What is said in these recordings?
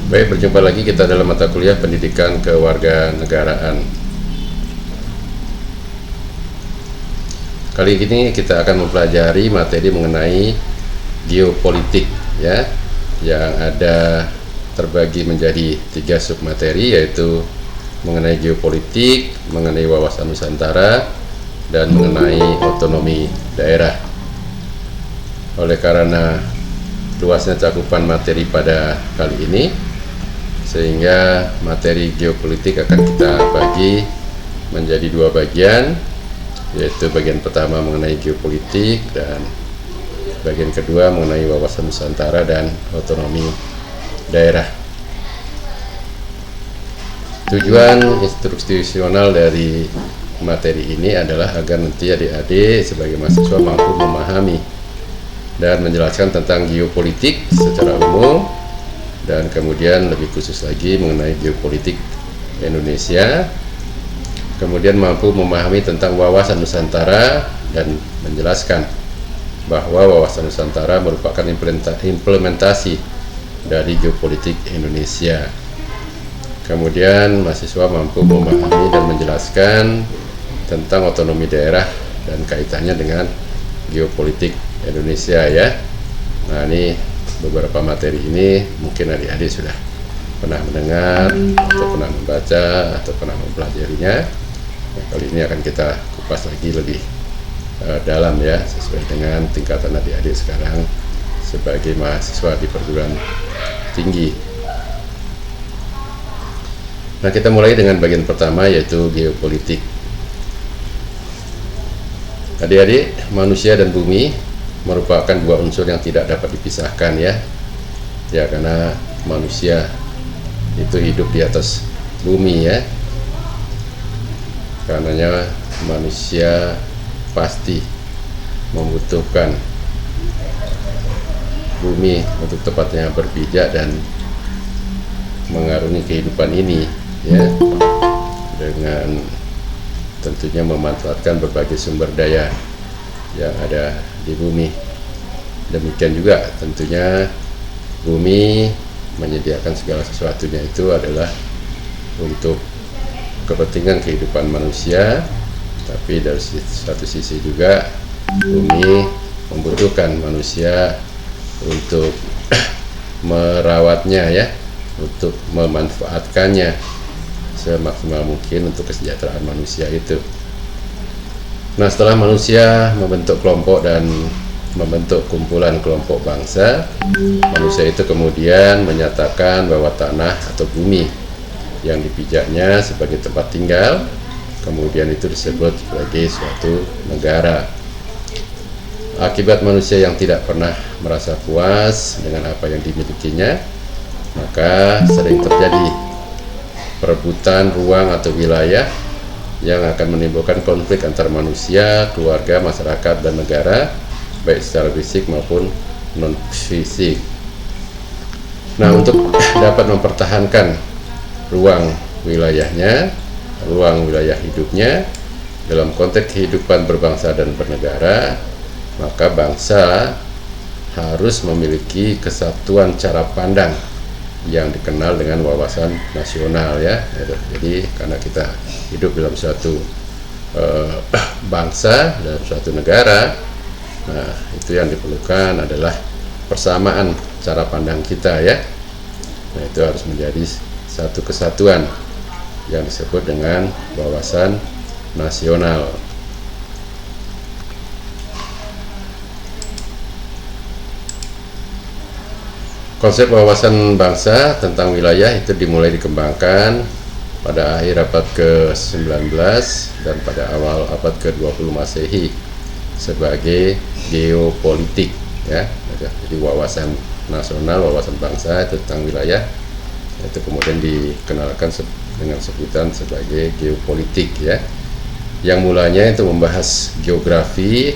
Baik, berjumpa lagi kita dalam mata kuliah pendidikan kewarganegaraan. Kali ini kita akan mempelajari materi mengenai geopolitik ya, yang ada terbagi menjadi 3 submateri, yaitu mengenai geopolitik, mengenai wawasan Nusantara, dan mengenai otonomi daerah. Oleh karena luasnya cakupan materi pada kali ini, sehingga materi geopolitik akan kita bagi menjadi 2 bagian, yaitu bagian pertama mengenai geopolitik dan bagian kedua mengenai wawasan Nusantara dan otonomi daerah. Tujuan institusional dari materi ini adalah agar nanti adik-adik sebagai mahasiswa mampu memahami dan menjelaskan tentang geopolitik secara umum, dan kemudian lebih khusus lagi mengenai geopolitik Indonesia, kemudian mampu memahami tentang wawasan Nusantara dan menjelaskan bahwa wawasan Nusantara merupakan implementasi dari geopolitik Indonesia. Kemudian mahasiswa mampu memahami dan menjelaskan tentang otonomi daerah dan kaitannya dengan geopolitik Indonesia ya. Nah, ini beberapa materi ini mungkin adik-adik sudah pernah mendengar atau pernah membaca atau pernah mempelajarinya. Nah, kali ini akan kita kupas lagi lebih dalam ya, sesuai dengan tingkatan adik-adik sekarang sebagai mahasiswa di perguruan tinggi. Nah, kita mulai dengan bagian pertama, yaitu geopolitik. Adik-adik, manusia dan bumi merupakan 2 unsur yang tidak dapat dipisahkan ya. Ya, karena manusia itu hidup di atas bumi ya. Karenanya manusia pasti membutuhkan bumi untuk tepatnya berpijak dan mengarungi kehidupan ini ya, dengan tentunya memanfaatkan berbagai sumber daya yang ada di bumi. Demikian juga tentunya bumi menyediakan segala sesuatunya itu adalah untuk kepentingan kehidupan manusia, tapi dari satu sisi juga bumi membutuhkan manusia untuk merawatnya ya, untuk memanfaatkannya semaksimal mungkin untuk kesejahteraan manusia itu. Nah, setelah manusia membentuk kelompok dan membentuk kumpulan kelompok bangsa, manusia itu kemudian menyatakan bahwa tanah atau bumi yang dipijaknya sebagai tempat tinggal, kemudian itu disebut sebagai suatu negara. Akibat manusia yang tidak pernah merasa puas dengan apa yang dimilikinya, maka sering terjadi perebutan ruang atau wilayah yang akan menimbulkan konflik antar manusia, keluarga, masyarakat, dan negara, baik secara fisik maupun non-fisik. Nah, untuk dapat mempertahankan ruang wilayahnya, ruang wilayah hidupnya dalam konteks kehidupan berbangsa dan bernegara, maka bangsa harus memiliki kesatuan cara pandang yang dikenal dengan wawasan nasional ya. Jadi karena kita hidup dalam suatu bangsa, dalam suatu negara, nah itu yang diperlukan adalah persamaan cara pandang kita ya. Nah, itu harus menjadi satu kesatuan yang disebut dengan wawasan nasional. Konsep wawasan bangsa tentang wilayah itu dimulai dikembangkan pada akhir abad ke-19 dan pada awal abad ke-20 Masehi sebagai geopolitik ya. Jadi wawasan nasional, wawasan bangsa itu tentang wilayah, itu kemudian dikenalkan dengan sebutan sebagai geopolitik ya. Yang mulanya itu membahas geografi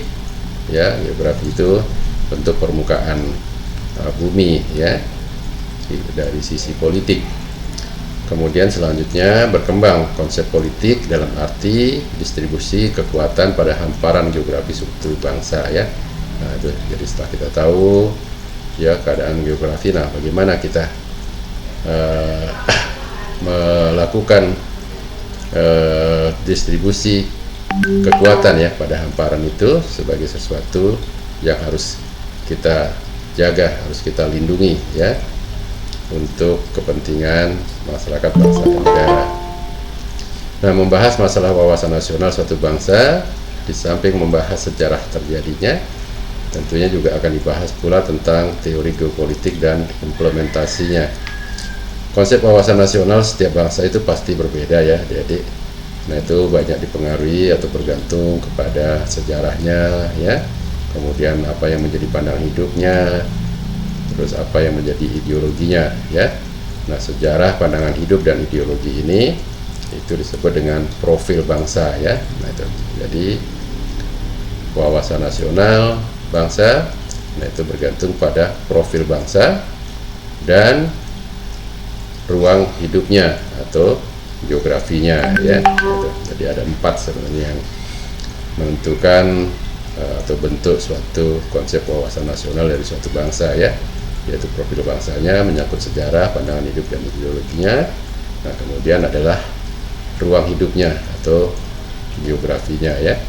ya, geografi itu bentuk permukaan bumi ya, dari sisi politik. Kemudian selanjutnya berkembang konsep politik dalam arti distribusi kekuatan pada hamparan geografis suatu bangsa ya. Nah, itu jadi setelah kita tahu ya keadaan geografi, nah bagaimana kita eh, melakukan distribusi kekuatan ya pada hamparan itu sebagai sesuatu yang harus kita jaga, harus kita lindungi ya, untuk kepentingan masyarakat, bangsa dan negara. Nah, membahas masalah wawasan nasional suatu bangsa, di samping membahas sejarah terjadinya, tentunya juga akan dibahas pula tentang teori geopolitik dan implementasinya. Konsep wawasan nasional setiap bangsa itu pasti berbeda ya adik-adik. Nah, itu banyak dipengaruhi atau bergantung kepada sejarahnya ya, kemudian apa yang menjadi pandangan hidupnya, terus apa yang menjadi ideologinya ya. Nah, sejarah, pandangan hidup, dan ideologi ini itu disebut dengan profil bangsa ya. Nah, itu jadi wawasan nasional bangsa, nah itu bergantung pada profil bangsa dan ruang hidupnya atau geografinya ya. Jadi ada 4 sebenarnya yang menentukan atau bentuk suatu konsep wawasan nasional dari suatu bangsa ya, yaitu profil bangsanya, menyangkut sejarah, pandangan hidup dan ideologinya. Nah, kemudian adalah ruang hidupnya atau geografinya ya.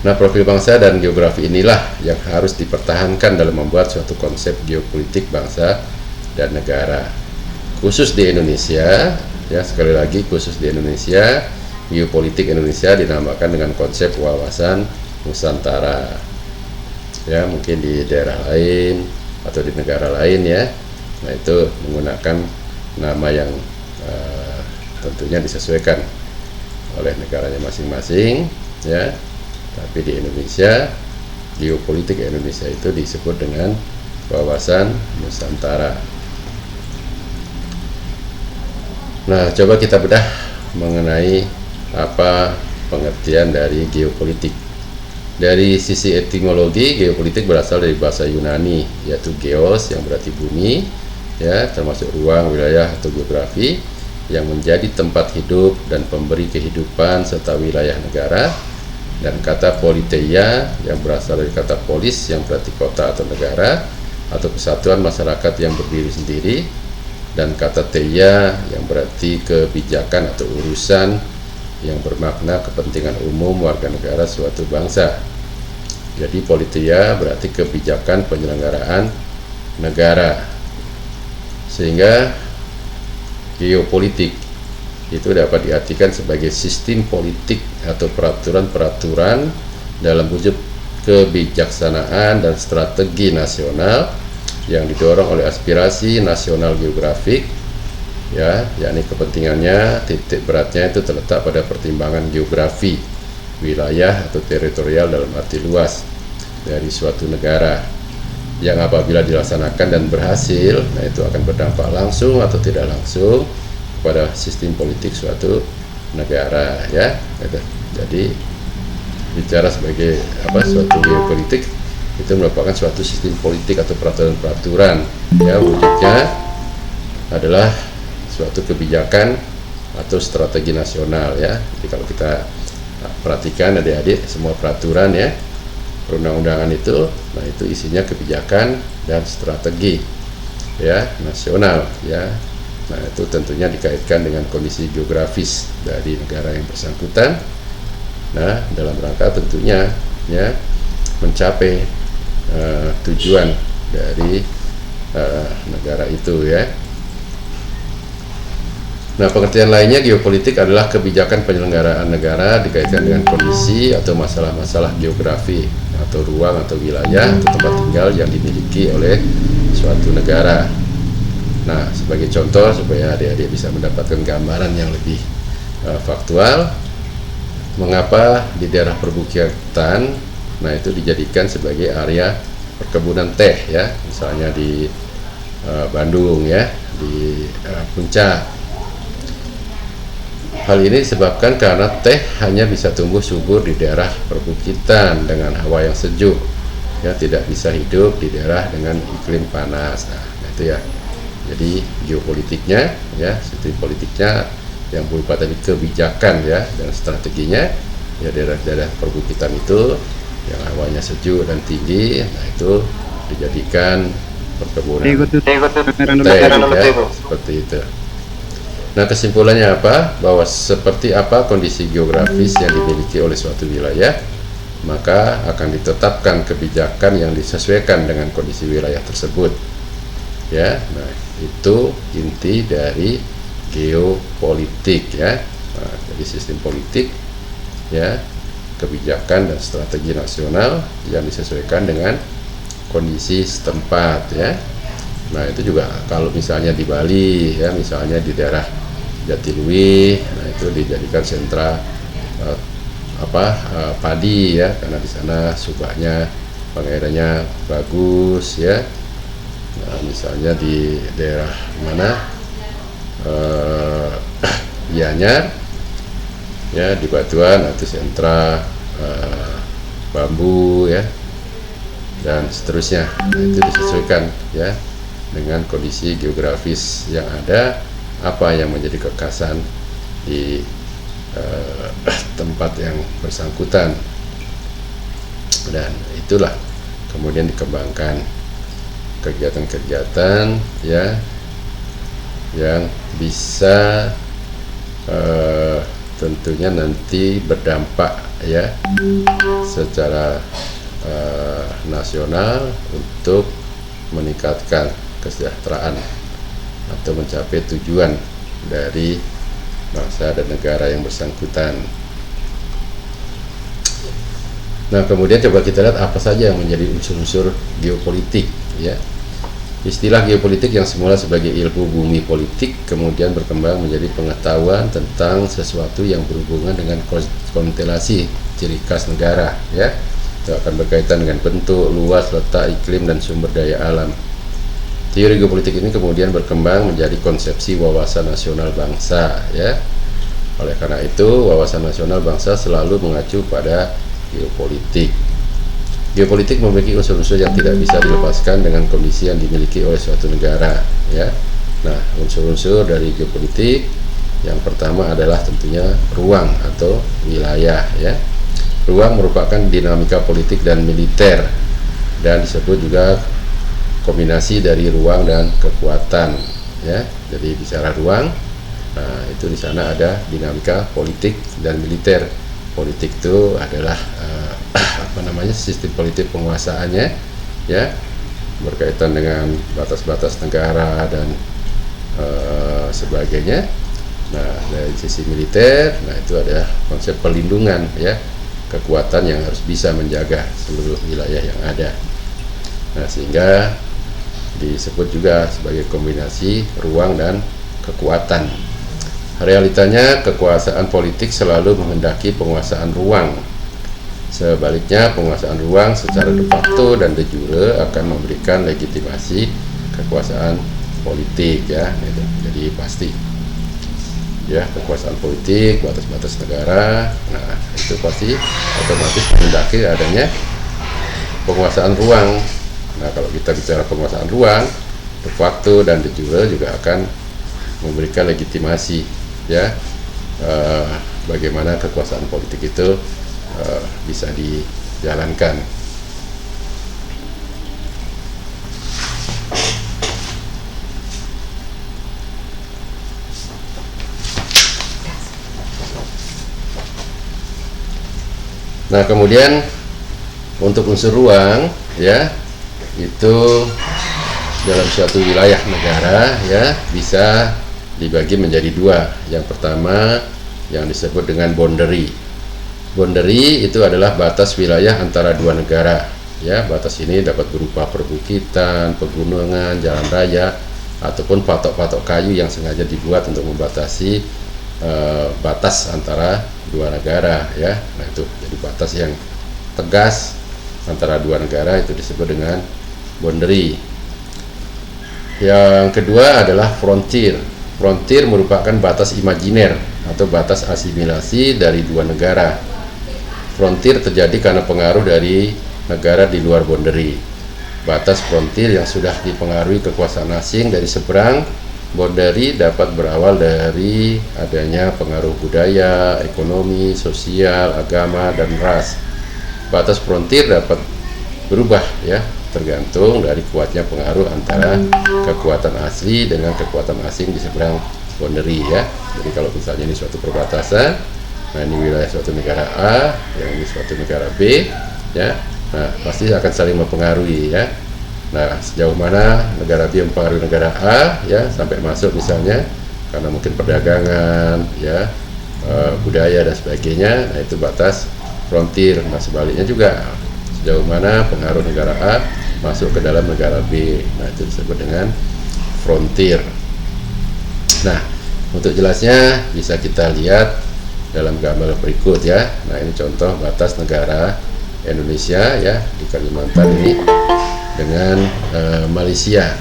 Nah, profil bangsa dan geografi inilah yang harus dipertahankan dalam membuat suatu konsep geopolitik bangsa dan negara. Khusus di Indonesia, ya sekali lagi khusus di Indonesia, geopolitik Indonesia dinamakan dengan konsep wawasan Nusantara. Ya, mungkin di daerah lain atau di negara lain ya, nah itu menggunakan nama yang tentunya disesuaikan oleh negaranya masing-masing ya. Tapi di Indonesia, geopolitik Indonesia itu disebut dengan wawasan Nusantara. Nah, coba kita bedah mengenai apa pengertian dari geopolitik. Dari sisi etimologi, geopolitik berasal dari bahasa Yunani, yaitu geos yang berarti bumi, ya, termasuk ruang, wilayah atau geografi yang menjadi tempat hidup dan pemberi kehidupan serta wilayah negara. Dan kata politeia yang berasal dari kata polis yang berarti kota atau negara atau kesatuan masyarakat yang berdiri sendiri, dan kata teia yang berarti kebijakan atau urusan yang bermakna kepentingan umum warga negara suatu bangsa. Jadi politeia berarti kebijakan penyelenggaraan negara. Sehingga geopolitik itu dapat diartikan sebagai sistem politik atau peraturan-peraturan dalam wujud kebijaksanaan dan strategi nasional yang didorong oleh aspirasi nasional geografik ya, yakni kepentingannya titik beratnya itu terletak pada pertimbangan geografi, wilayah atau teritorial dalam arti luas dari suatu negara, yang apabila dilaksanakan dan berhasil, nah itu akan berdampak langsung atau tidak langsung pada sistem politik suatu negara ya. Jadi bicara sebagai suatu geopolitik itu merupakan suatu sistem politik atau peraturan-peraturan ya, wujudnya adalah suatu kebijakan atau strategi nasional ya. Jadi kalau kita perhatikan adik-adik, semua peraturan ya, perundang-undangan itu, nah itu isinya kebijakan dan strategi ya nasional ya. Nah, itu tentunya dikaitkan dengan kondisi geografis dari negara yang bersangkutan. Nah, dalam rangka tentunya ya mencapai tujuan dari negara itu ya. Nah, pengertian lainnya geopolitik adalah kebijakan penyelenggaraan negara dikaitkan dengan kondisi atau masalah-masalah geografi atau ruang atau wilayah atau tempat tinggal yang dimiliki oleh suatu negara. Nah, sebagai contoh supaya adik-adik bisa mendapatkan gambaran yang lebih faktual, mengapa di daerah perbukitan, nah itu dijadikan sebagai area perkebunan teh ya, misalnya di Bandung ya, di Puncak. Hal ini disebabkan karena teh hanya bisa tumbuh subur di daerah perbukitan dengan hawa yang sejuk, ya tidak bisa hidup di daerah dengan iklim panas. Nah, itu ya. Jadi geopolitiknya ya, sistem politiknya yang berupa tadi kebijakan ya dan strateginya ya, daerah-daerah perbukitan itu yang hawanya sejuk dan tinggi, nah itu dijadikan perkebunan teh ya, seperti itu. Nah, kesimpulannya apa? Bahwa seperti apa kondisi geografis yang dimiliki oleh suatu wilayah, maka akan ditetapkan kebijakan yang disesuaikan dengan kondisi wilayah tersebut. Ya, nah itu inti dari geopolitik ya. Nah, jadi sistem politik ya, kebijakan dan strategi nasional yang disesuaikan dengan kondisi setempat ya. Nah, itu juga kalau misalnya di Bali ya, misalnya di daerah Jatiluwih, nah itu dijadikan sentra padi ya, karena di sana subaknya, pengairannya bagus ya. Nah, misalnya di daerah mana Gianyar ya, di Batuan itu sentra bambu ya, dan seterusnya. Nah, itu disesuaikan ya dengan kondisi geografis yang ada, apa yang menjadi kekhasan di tempat yang bersangkutan, dan itulah kemudian dikembangkan kegiatan-kegiatan ya yang bisa tentunya nanti berdampak ya secara nasional untuk meningkatkan kesejahteraan atau mencapai tujuan dari bangsa dan negara yang bersangkutan. Nah, kemudian coba kita lihat apa saja yang menjadi unsur-unsur geopolitik ya. Istilah geopolitik yang semula sebagai ilmu bumi politik kemudian berkembang menjadi pengetahuan tentang sesuatu yang berhubungan dengan konstelasi ciri khas negara ya. Itu akan berkaitan dengan bentuk, luas, letak, iklim, dan sumber daya alam. Teori geopolitik ini kemudian berkembang menjadi konsepsi wawasan nasional bangsa ya. Oleh karena itu, wawasan nasional bangsa selalu mengacu pada geopolitik. Geopolitik memiliki unsur-unsur yang tidak bisa dilepaskan dengan kondisi yang dimiliki oleh suatu negara ya. Nah, unsur-unsur dari geopolitik yang pertama adalah tentunya ruang atau wilayah ya. Ruang merupakan dinamika politik dan militer, dan disebut juga kombinasi dari ruang dan kekuatan ya. Jadi bicara ruang, nah itu di sana ada dinamika politik dan militer. Politik itu adalah sistem politik penguasaannya ya, berkaitan dengan batas-batas negara dan sebagainya. Nah, dari sisi militer, nah itu ada konsep perlindungan ya, kekuatan yang harus bisa menjaga seluruh wilayah yang ada. Nah, sehingga disebut juga sebagai kombinasi ruang dan kekuatan. Realitanya, kekuasaan politik selalu menghendaki penguasaan ruang. Sebaliknya, penguasaan ruang secara de facto dan de jure akan memberikan legitimasi kekuasaan politik ya. Jadi pasti ya, kekuasaan politik, batas-batas negara, nah itu pasti otomatis menghendaki adanya penguasaan ruang. Nah, kalau kita bicara penguasaan ruang, de facto dan de jure juga akan memberikan legitimasi ya, bagaimana kekuasaan politik itu bisa dijalankan. Nah, kemudian untuk unsur ruang ya, itu dalam suatu wilayah negara ya bisa dibagi menjadi dua. Yang pertama yang disebut dengan boundary. Boundary itu adalah batas wilayah antara dua negara ya. Batas ini dapat berupa perbukitan, pegunungan, jalan raya, ataupun patok-patok kayu yang sengaja dibuat untuk membatasi batas antara dua negara ya. Nah, itu jadi batas yang tegas antara dua negara, itu disebut dengan boundary. Yang kedua adalah frontier. Frontier merupakan batas imajiner atau batas asimilasi dari dua negara. Frontier terjadi karena pengaruh dari negara di luar boundary. Batas frontier yang sudah dipengaruhi kekuasaan asing dari seberang boundary dapat berawal dari adanya pengaruh budaya, ekonomi, sosial, agama, dan ras. Batas frontier dapat berubah ya, tergantung dari kuatnya pengaruh antara kekuatan asli dengan kekuatan asing di seberang boundary ya. Jadi kalau misalnya ini suatu perbatasan, nah ini wilayah suatu negara A, yang ini suatu negara B ya, nah pasti akan saling mempengaruhi ya. Nah sejauh mana negara B mempengaruhi negara A ya, sampai masuk misalnya karena mungkin perdagangan ya, budaya dan sebagainya, nah itu batas frontier. Nah sebaliknya juga, sejauh mana pengaruh negara A masuk ke dalam negara B, nah itu disebut dengan frontier. Nah untuk jelasnya bisa kita lihat dalam gambar berikut ya. Nah ini contoh batas negara Indonesia ya di Kalimantan ini dengan Malaysia.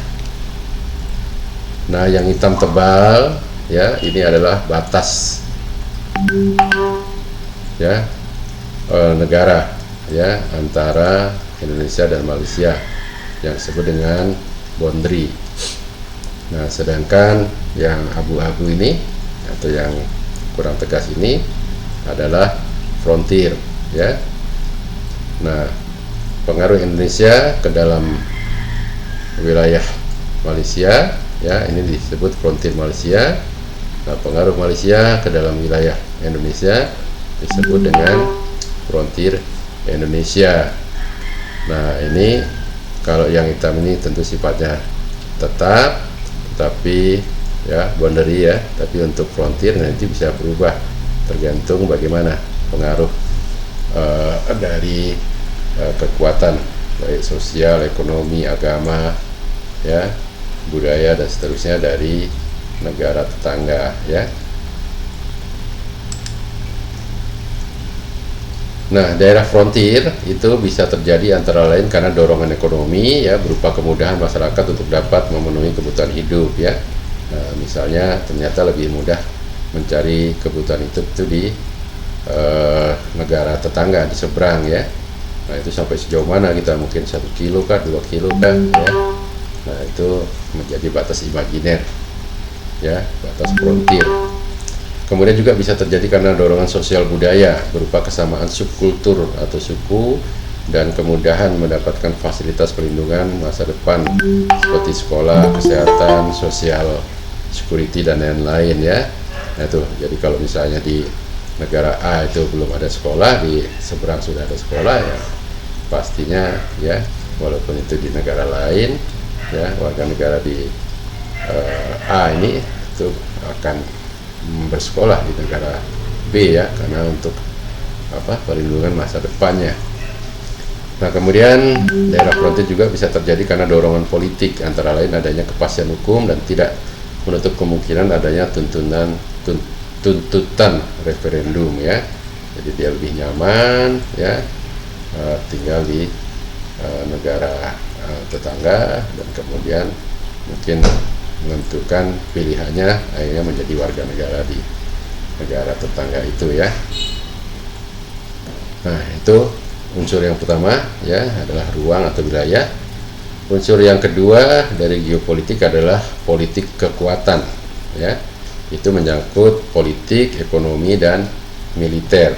Nah yang hitam tebal ya, ini adalah batas ya negara ya antara Indonesia dan Malaysia yang disebut dengan boundary. Nah sedangkan yang abu-abu ini atau yang kurang tegas ini adalah frontier ya. Nah pengaruh Indonesia ke dalam wilayah Malaysia ya, ini disebut frontier Malaysia. Nah pengaruh Malaysia ke dalam wilayah Indonesia disebut dengan frontier Indonesia. Nah ini kalau yang hitam ini tentu sifatnya tetap, tapi ya boundary ya, tapi untuk frontier nanti bisa berubah tergantung bagaimana pengaruh dari kekuatan baik sosial, ekonomi, agama ya, budaya dan seterusnya dari negara tetangga ya. Nah, daerah frontier itu bisa terjadi antara lain karena dorongan ekonomi ya, berupa kemudahan masyarakat untuk dapat memenuhi kebutuhan hidup ya. Nah, misalnya ternyata lebih mudah mencari kebutuhan hidup itu di negara tetangga di seberang ya. Nah, itu sampai sejauh mana kita, mungkin 1 kilo kah, 2 kilo kah ya. Nah, itu menjadi batas imajiner ya, batas frontier. Kemudian juga bisa terjadi karena dorongan sosial budaya berupa kesamaan subkultur atau suku dan kemudahan mendapatkan fasilitas perlindungan masa depan seperti sekolah, kesehatan, sosial, security dan lain-lain ya. Nah itu, jadi kalau misalnya di negara A itu belum ada sekolah, di seberang sudah ada sekolah ya, pastinya ya walaupun itu di negara lain ya, warga negara di A ini itu akan bersekolah di negara B ya, karena untuk perlindungan masa depannya. Nah kemudian daerah frontier juga bisa terjadi karena dorongan politik, antara lain adanya kepastian hukum dan tidak menutup kemungkinan adanya tuntutan referendum ya. Jadi dia lebih nyaman ya tinggal di negara tetangga, dan kemudian mungkin menentukan pilihannya akhirnya menjadi warga negara di negara tetangga itu ya. Nah itu unsur yang pertama ya, adalah ruang atau wilayah. Unsur yang kedua dari geopolitik adalah politik kekuatan ya, itu menyangkut politik, ekonomi dan militer.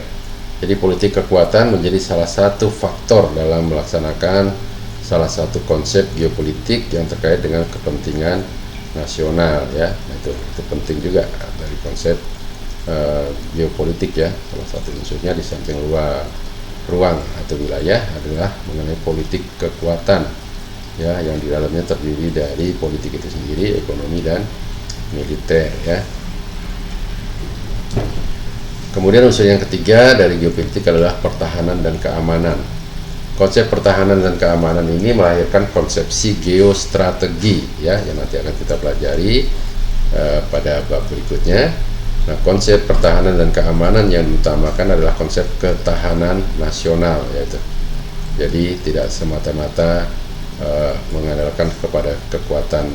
Jadi politik kekuatan menjadi salah satu faktor dalam melaksanakan salah satu konsep geopolitik yang terkait dengan kepentingan nasional ya. Nah, itu penting juga dari konsep geopolitik ya. Salah satu unsurnya di samping ruang atau wilayah adalah mengenai politik kekuatan ya, yang di dalamnya terdiri dari politik itu sendiri, ekonomi dan militer ya. Kemudian unsur yang ketiga dari geopolitik adalah pertahanan dan keamanan. Konsep pertahanan dan keamanan ini melahirkan konsepsi geostrategi ya, yang nanti akan kita pelajari pada bab berikutnya. Nah, konsep pertahanan dan keamanan yang diutamakan adalah konsep ketahanan nasional yaitu. Jadi tidak semata-mata mengandalkan kepada kekuatan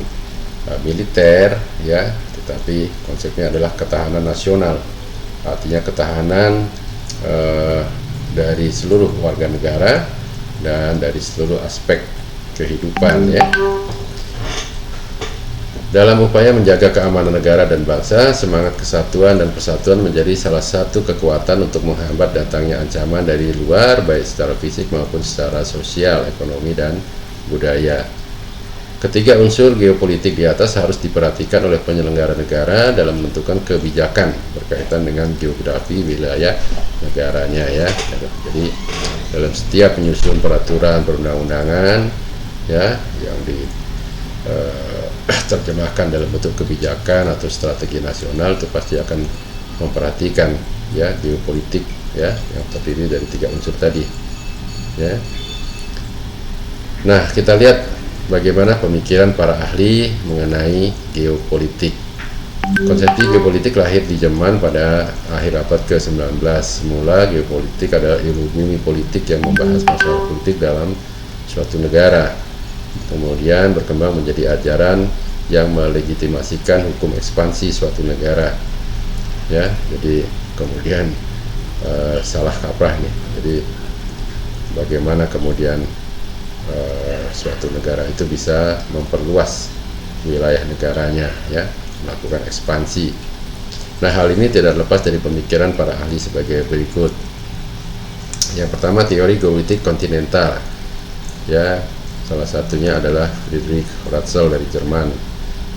militer ya, tetapi konsepnya adalah ketahanan nasional. Artinya ketahanan dari seluruh warga negara dan dari seluruh aspek kehidupan ya. Dalam upaya menjaga keamanan negara dan bangsa, semangat kesatuan dan persatuan menjadi salah satu kekuatan untuk menghambat datangnya ancaman dari luar, baik secara fisik maupun secara sosial, ekonomi dan budaya. Ketiga unsur geopolitik di atas harus diperhatikan oleh penyelenggara negara dalam menentukan kebijakan berkaitan dengan geografi wilayah negaranya ya. Jadi dalam setiap menyusun peraturan perundang-undangan ya yang terjemahkan dalam bentuk kebijakan atau strategi nasional itu pasti akan memperhatikan ya geopolitik ya yang terdiri dari 3 unsur tadi ya. Nah, kita lihat bagaimana pemikiran para ahli mengenai geopolitik. Konsepsi geopolitik lahir di Jerman pada akhir abad ke-19. Semula geopolitik adalah ilmu bumi politik yang membahas masalah politik dalam suatu negara. Kemudian berkembang menjadi ajaran yang melegitimasikan hukum ekspansi suatu negara. Ya, jadi kemudian salah kaprah nih. Jadi bagaimana kemudian suatu negara itu bisa memperluas wilayah negaranya ya, melakukan ekspansi. Nah, hal ini tidak lepas dari pemikiran para ahli sebagai berikut. Yang pertama, teori geopolitik kontinental ya, salah satunya adalah Friedrich Ratzel dari Jerman.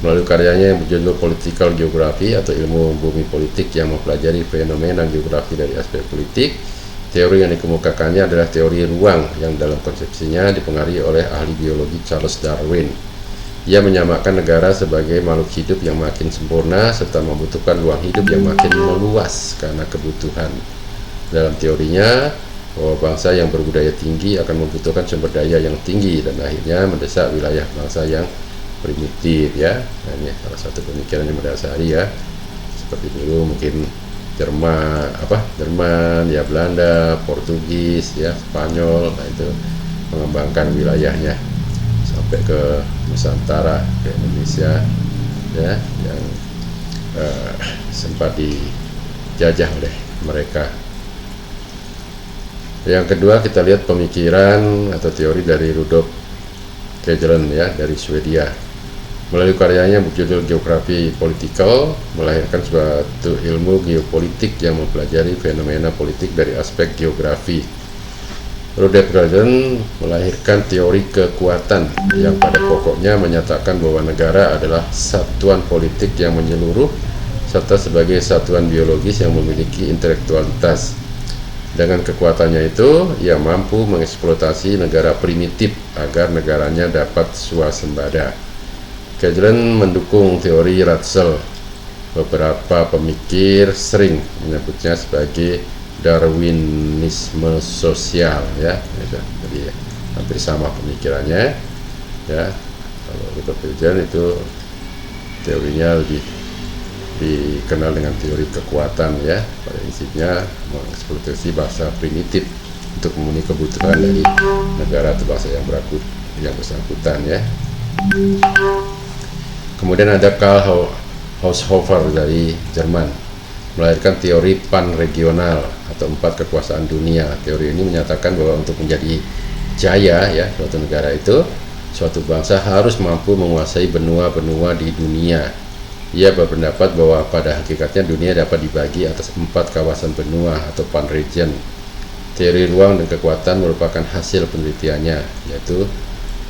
Melalui karyanya yang berjudul Political Geography atau ilmu bumi politik yang mempelajari fenomena geografi dari aspek politik, teori yang dikemukakannya adalah teori ruang yang dalam konsepsinya dipengaruhi oleh ahli biologi Charles Darwin. Ia menyamakan negara sebagai makhluk hidup yang makin sempurna serta membutuhkan ruang hidup yang makin meluas karena kebutuhan. Dalam teorinya, bahwa bangsa yang berbudaya tinggi akan membutuhkan sumber daya yang tinggi dan akhirnya mendesak wilayah bangsa yang primitif ya. Nah, ini salah satu pemikiran yang mendasari ya. Seperti dulu mungkin Jerman ya, Belanda, Portugis ya, Spanyol, nah itu mengembangkan wilayahnya sampai ke Nusantara, ke Indonesia ya, yang sempat dijajah oleh mereka. Yang kedua, kita lihat pemikiran atau teori dari Rudolf Kegelen ya, dari Swedia. Melalui karyanya berjudul Geografi Political, melahirkan suatu ilmu geopolitik yang mempelajari fenomena politik dari aspek geografi. Rudolf Kegelen melahirkan teori kekuatan yang pada pokoknya menyatakan bahwa negara adalah satuan politik yang menyeluruh serta sebagai satuan biologis yang memiliki intelektualitas. Dengan kekuatannya itu, ia mampu mengeksploitasi negara primitif agar negaranya dapat swasembada. Kegelen mendukung teori Ratzel. Beberapa pemikir sering menyebutnya sebagai Darwinisme sosial ya. Jadi hampir sama pemikirannya ya. Kalau Rudolf Kegelen itu teorinya lebih dikenal dengan teori kekuatan ya. Pada prinsipnya mengeksploitasi bangsa primitif untuk memenuhi kebutuhan dari negara atau bangsa yang bersangkutan ya. Kemudian ada Karl Haushofer dari Jerman, melahirkan teori pan-regional atau 4 kekuasaan dunia. Teori ini menyatakan bahwa untuk menjadi jaya ya suatu negara itu, suatu bangsa harus mampu menguasai benua-benua di dunia. Ia berpendapat bahwa pada hakikatnya dunia dapat dibagi atas 4 kawasan benua atau pan-region. Teori ruang dan kekuatan merupakan hasil penelitiannya, yaitu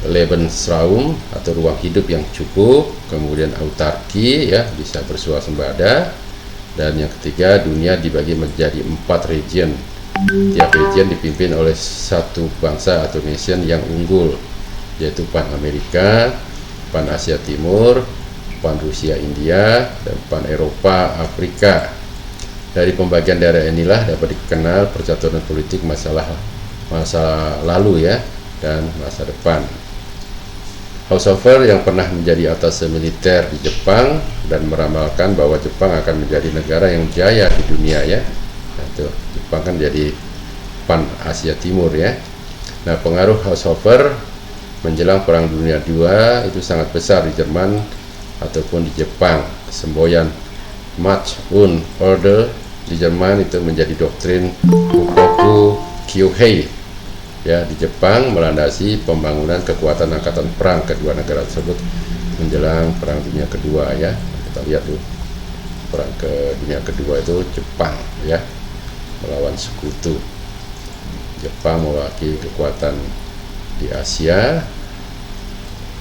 Lebensraum atau ruang hidup yang cukup, kemudian autarki ya, bisa bersuasembada, dan yang ketiga dunia dibagi menjadi 4 region. Tiap region dipimpin oleh satu bangsa atau nation yang unggul, yaitu Pan Amerika, Pan Asia Timur, Pan Rusia India, dan Pan Eropa Afrika. Dari pembagian daerah inilah dapat dikenal percaturan politik masa lalu ya dan masa depan. Haushofer yang pernah menjadi atasé militer di Jepang dan meramalkan bahwa Jepang akan menjadi negara yang jaya di dunia ya. Nah, itu Jepang kan jadi Pan Asia Timur ya. Nah, pengaruh Haushofer menjelang Perang Dunia II itu sangat besar di Jerman ataupun di Jepang. Semboyan March und Order di Jerman itu menjadi doktrin Fukoku Kyohei. Ya, di Jepang melandasi pembangunan kekuatan angkatan perang kedua negara tersebut menjelang Perang Dunia Kedua ya. Kita lihat tuh Perang Dunia Kedua itu Jepang ya melawan sekutu. Jepang mewakili kekuatan di Asia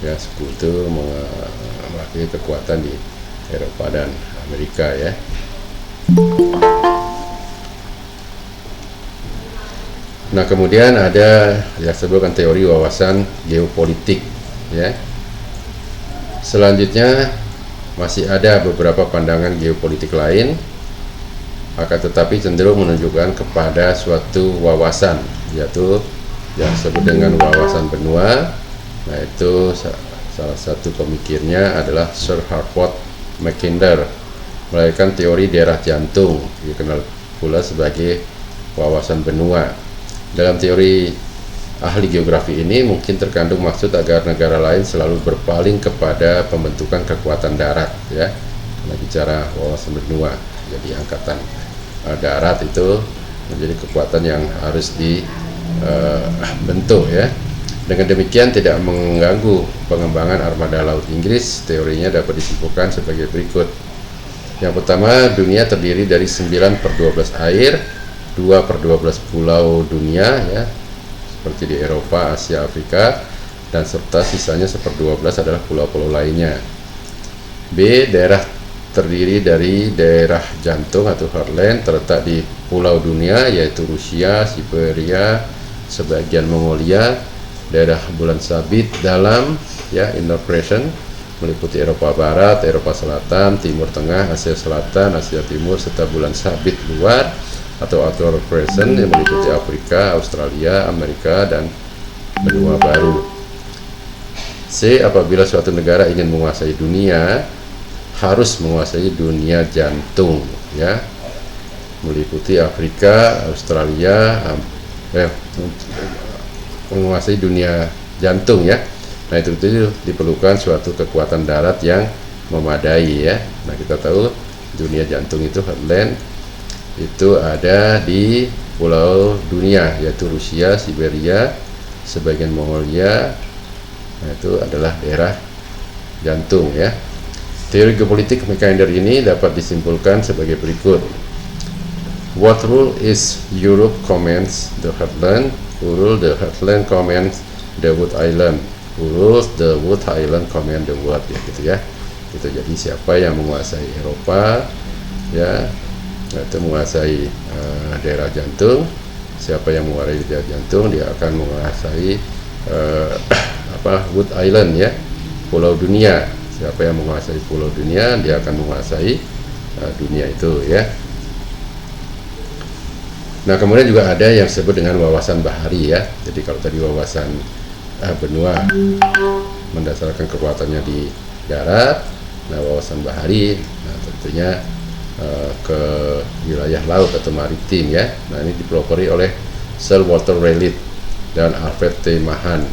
Ya, sekutu mewakili kekuatan di Eropa dan Amerika ya. Nah, kemudian ada yang disebutkan teori wawasan geopolitik ya. Selanjutnya masih ada beberapa pandangan geopolitik lain, akan tetapi cenderung menunjukkan kepada suatu wawasan, yaitu yang disebut dengan wawasan benua. Nah, itu salah satu pemikirnya adalah Sir Harford Mackinder, melahirkan teori daerah jantung, dikenal pula sebagai wawasan benua. Dalam teori ahli geografi ini mungkin terkandung maksud agar negara lain selalu berpaling kepada pembentukan kekuatan darat ya, karena bicara wawasan benua. Jadi angkatan darat itu menjadi kekuatan yang harus dibentuk ya. Dengan demikian tidak mengganggu pengembangan armada laut Inggris. Teorinya dapat disimpulkan sebagai berikut. Yang pertama, dunia terdiri dari 9/12 air, 2/12 pulau dunia ya, seperti di Eropa, Asia, Afrika, dan serta sisanya 1/12 adalah pulau-pulau lainnya. B, daerah terdiri dari daerah jantung atau heartland terletak di pulau dunia, yaitu Rusia, Siberia, sebagian Mongolia, daerah bulan sabit dalam ya, inner crescent, meliputi Eropa Barat, Eropa Selatan, Timur Tengah, Asia Selatan, Asia Timur, serta bulan sabit luar atau outer crescent yang meliputi Afrika, Australia, Amerika, dan benua baru. C, apabila suatu negara ingin menguasai dunia, harus menguasai dunia jantung ya, meliputi Afrika, Australia, menguasai dunia jantung ya. Nah, itu diperlukan suatu kekuatan darat yang memadai ya. Nah, kita tahu dunia jantung itu heartland itu ada di pulau dunia, yaitu Rusia, Siberia, sebagian Mongolia. Nah, itu adalah daerah jantung ya. Teori geopolitik Mackinder ini dapat disimpulkan sebagai berikut. What rule is Europe commands the heartland, who rule the heartland commands the wood island, who rules the wood island command the wood ya, gitu ya. Itu jadi siapa yang menguasai Eropa ya, itu menguasai daerah jantung. Siapa yang menguasai daerah jantung, dia akan menguasai Wood Island ya, pulau dunia. Siapa yang menguasai pulau dunia, dia akan menguasai dunia itu ya. Nah, kemudian juga ada yang disebut dengan wawasan bahari ya. Jadi kalau tadi wawasan benua mendasarkan kekuatannya di darat, nah wawasan bahari, nah tentunya ke wilayah laut atau maritim ya. Nah, ini dipelopori oleh Sir Walter Raleigh dan Alfred T. Mahan,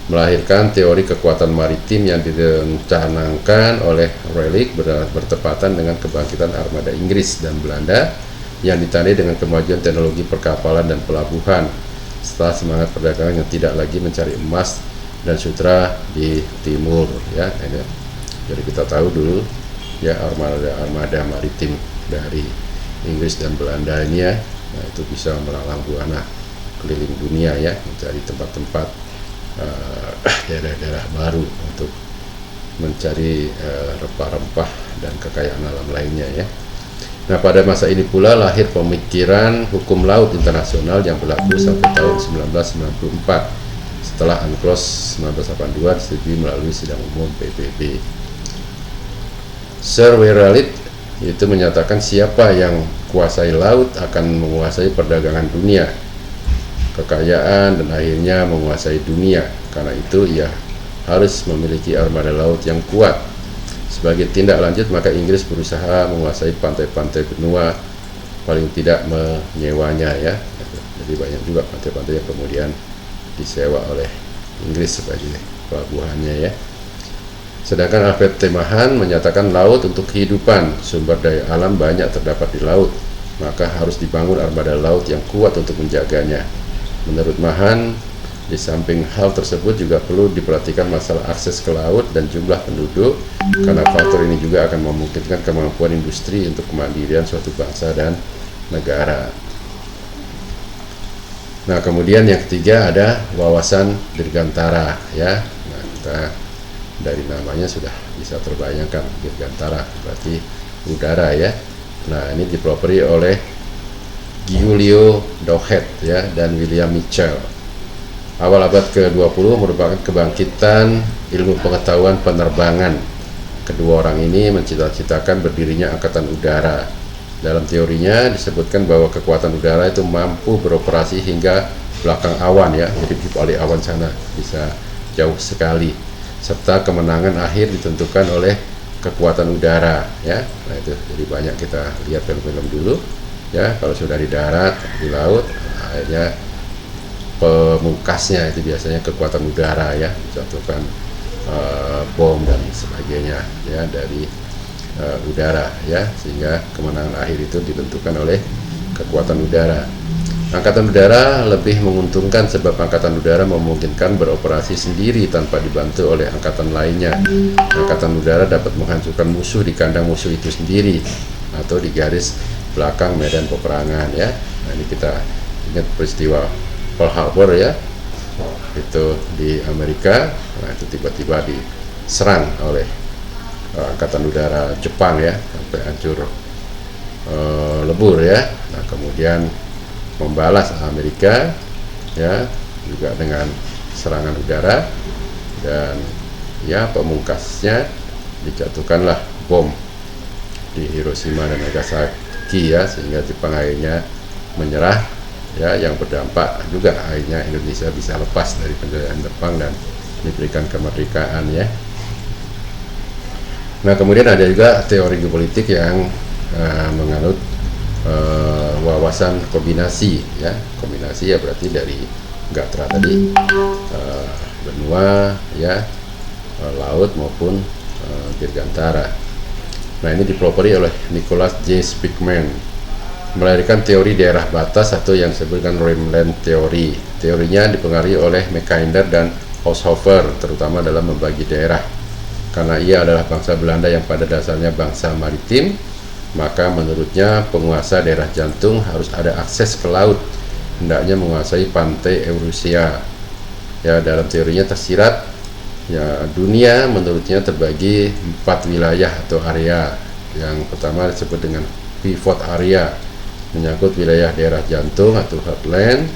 melahirkan teori kekuatan maritim yang direncanakan oleh Raleigh bertepatan dengan kebangkitan armada Inggris dan Belanda yang ditandai dengan kemajuan teknologi perkapalan dan pelabuhan setelah semangat perdagangan yang tidak lagi mencari emas dan sutra di timur ya. Jadi kita tahu dulu ya, armada maritim dari Inggris dan Belanda ini ya, nah, itu bisa melalang buana keliling dunia ya, mencari tempat-tempat daerah-daerah baru untuk mencari rempah-rempah dan kekayaan alam lainnya ya. Nah, pada masa ini pula lahir pemikiran hukum laut internasional yang berlaku sampai tahun 1994 setelah UNCLOS 1982 disetujui melalui sidang umum PBB. Sir Raleigh itu menyatakan siapa yang kuasai laut akan menguasai perdagangan dunia, kekayaan, dan akhirnya menguasai dunia. Karena itu ia harus memiliki armada laut yang kuat. Sebagai tindak lanjut, maka Inggris berusaha menguasai pantai-pantai benua, paling tidak menyewanya ya. Jadi banyak juga pantai-pantai yang kemudian disewa oleh Inggris sebagai pelabuhannya ya. Sedangkan Alfred T. Mahan menyatakan laut untuk kehidupan, sumber daya alam banyak terdapat di laut, maka harus dibangun armada laut yang kuat untuk menjaganya. Menurut Mahan, di samping hal tersebut juga perlu diperhatikan masalah akses ke laut dan jumlah penduduk, karena faktor ini juga akan memungkinkan kemampuan industri untuk kemandirian suatu bangsa dan negara. Nah, kemudian yang ketiga ada wawasan dirgantara ya. Nah, kita Dari namanya sudah bisa terbayangkan, dirgantara berarti udara ya. Nah, ini dipelopori oleh Giulio Douhet ya dan William Mitchell. Awal abad ke-20 merupakan kebangkitan ilmu pengetahuan penerbangan. Kedua orang ini mencita-citakan berdirinya angkatan udara. Dalam teorinya disebutkan bahwa kekuatan udara itu mampu beroperasi hingga belakang awan ya, jadi di balik awan sana bisa jauh sekali. Serta kemenangan akhir ditentukan oleh kekuatan udara ya. Nah itu jadi banyak kita lihat film-film dulu ya, kalau sudah di darat, di laut, akhirnya pemungkasnya itu biasanya kekuatan udara ya, dijatuhkan bom dan sebagainya ya dari udara ya, sehingga kemenangan akhir itu ditentukan oleh kekuatan udara. Angkatan udara lebih menguntungkan sebab angkatan udara memungkinkan beroperasi sendiri tanpa dibantu oleh angkatan lainnya. Angkatan udara dapat menghancurkan musuh di kandang musuh itu sendiri atau di garis belakang medan peperangan ya. Nah, ini kita ingat peristiwa Pearl Harbor ya, itu di Amerika. Nah, itu tiba-tiba diserang oleh angkatan udara Jepang ya, sampai hancur lebur ya. Nah, kemudian membalas Amerika ya juga dengan serangan udara, dan ya pemungkasnya dijatuhkanlah bom di Hiroshima dan Nagasaki ya, sehingga Jepang akhirnya menyerah ya, yang berdampak juga akhirnya Indonesia bisa lepas dari penjajahan Jepang dan diberikan kemerdekaan ya. Nah, kemudian ada juga teori geopolitik yang menganut wawasan kombinasi ya. Kombinasi ya berarti dari gatra tadi, benua ya, laut maupun dirgantara. Nah, ini dipelopori oleh Nicholas J. Speakman, melahirkan teori daerah batas atau yang disebutkan Rimland Theory. Teorinya dipengaruhi oleh Mackinder dan Haushofer, terutama dalam membagi daerah. Karena ia adalah bangsa Belanda yang pada dasarnya bangsa maritim, maka menurutnya penguasa daerah jantung harus ada akses ke laut, hendaknya menguasai pantai Eurasia. Ya, dalam teorinya tersirat ya, dunia menurutnya terbagi 4 wilayah atau area. Yang pertama disebut dengan pivot area, menyangkut wilayah daerah jantung atau heartland.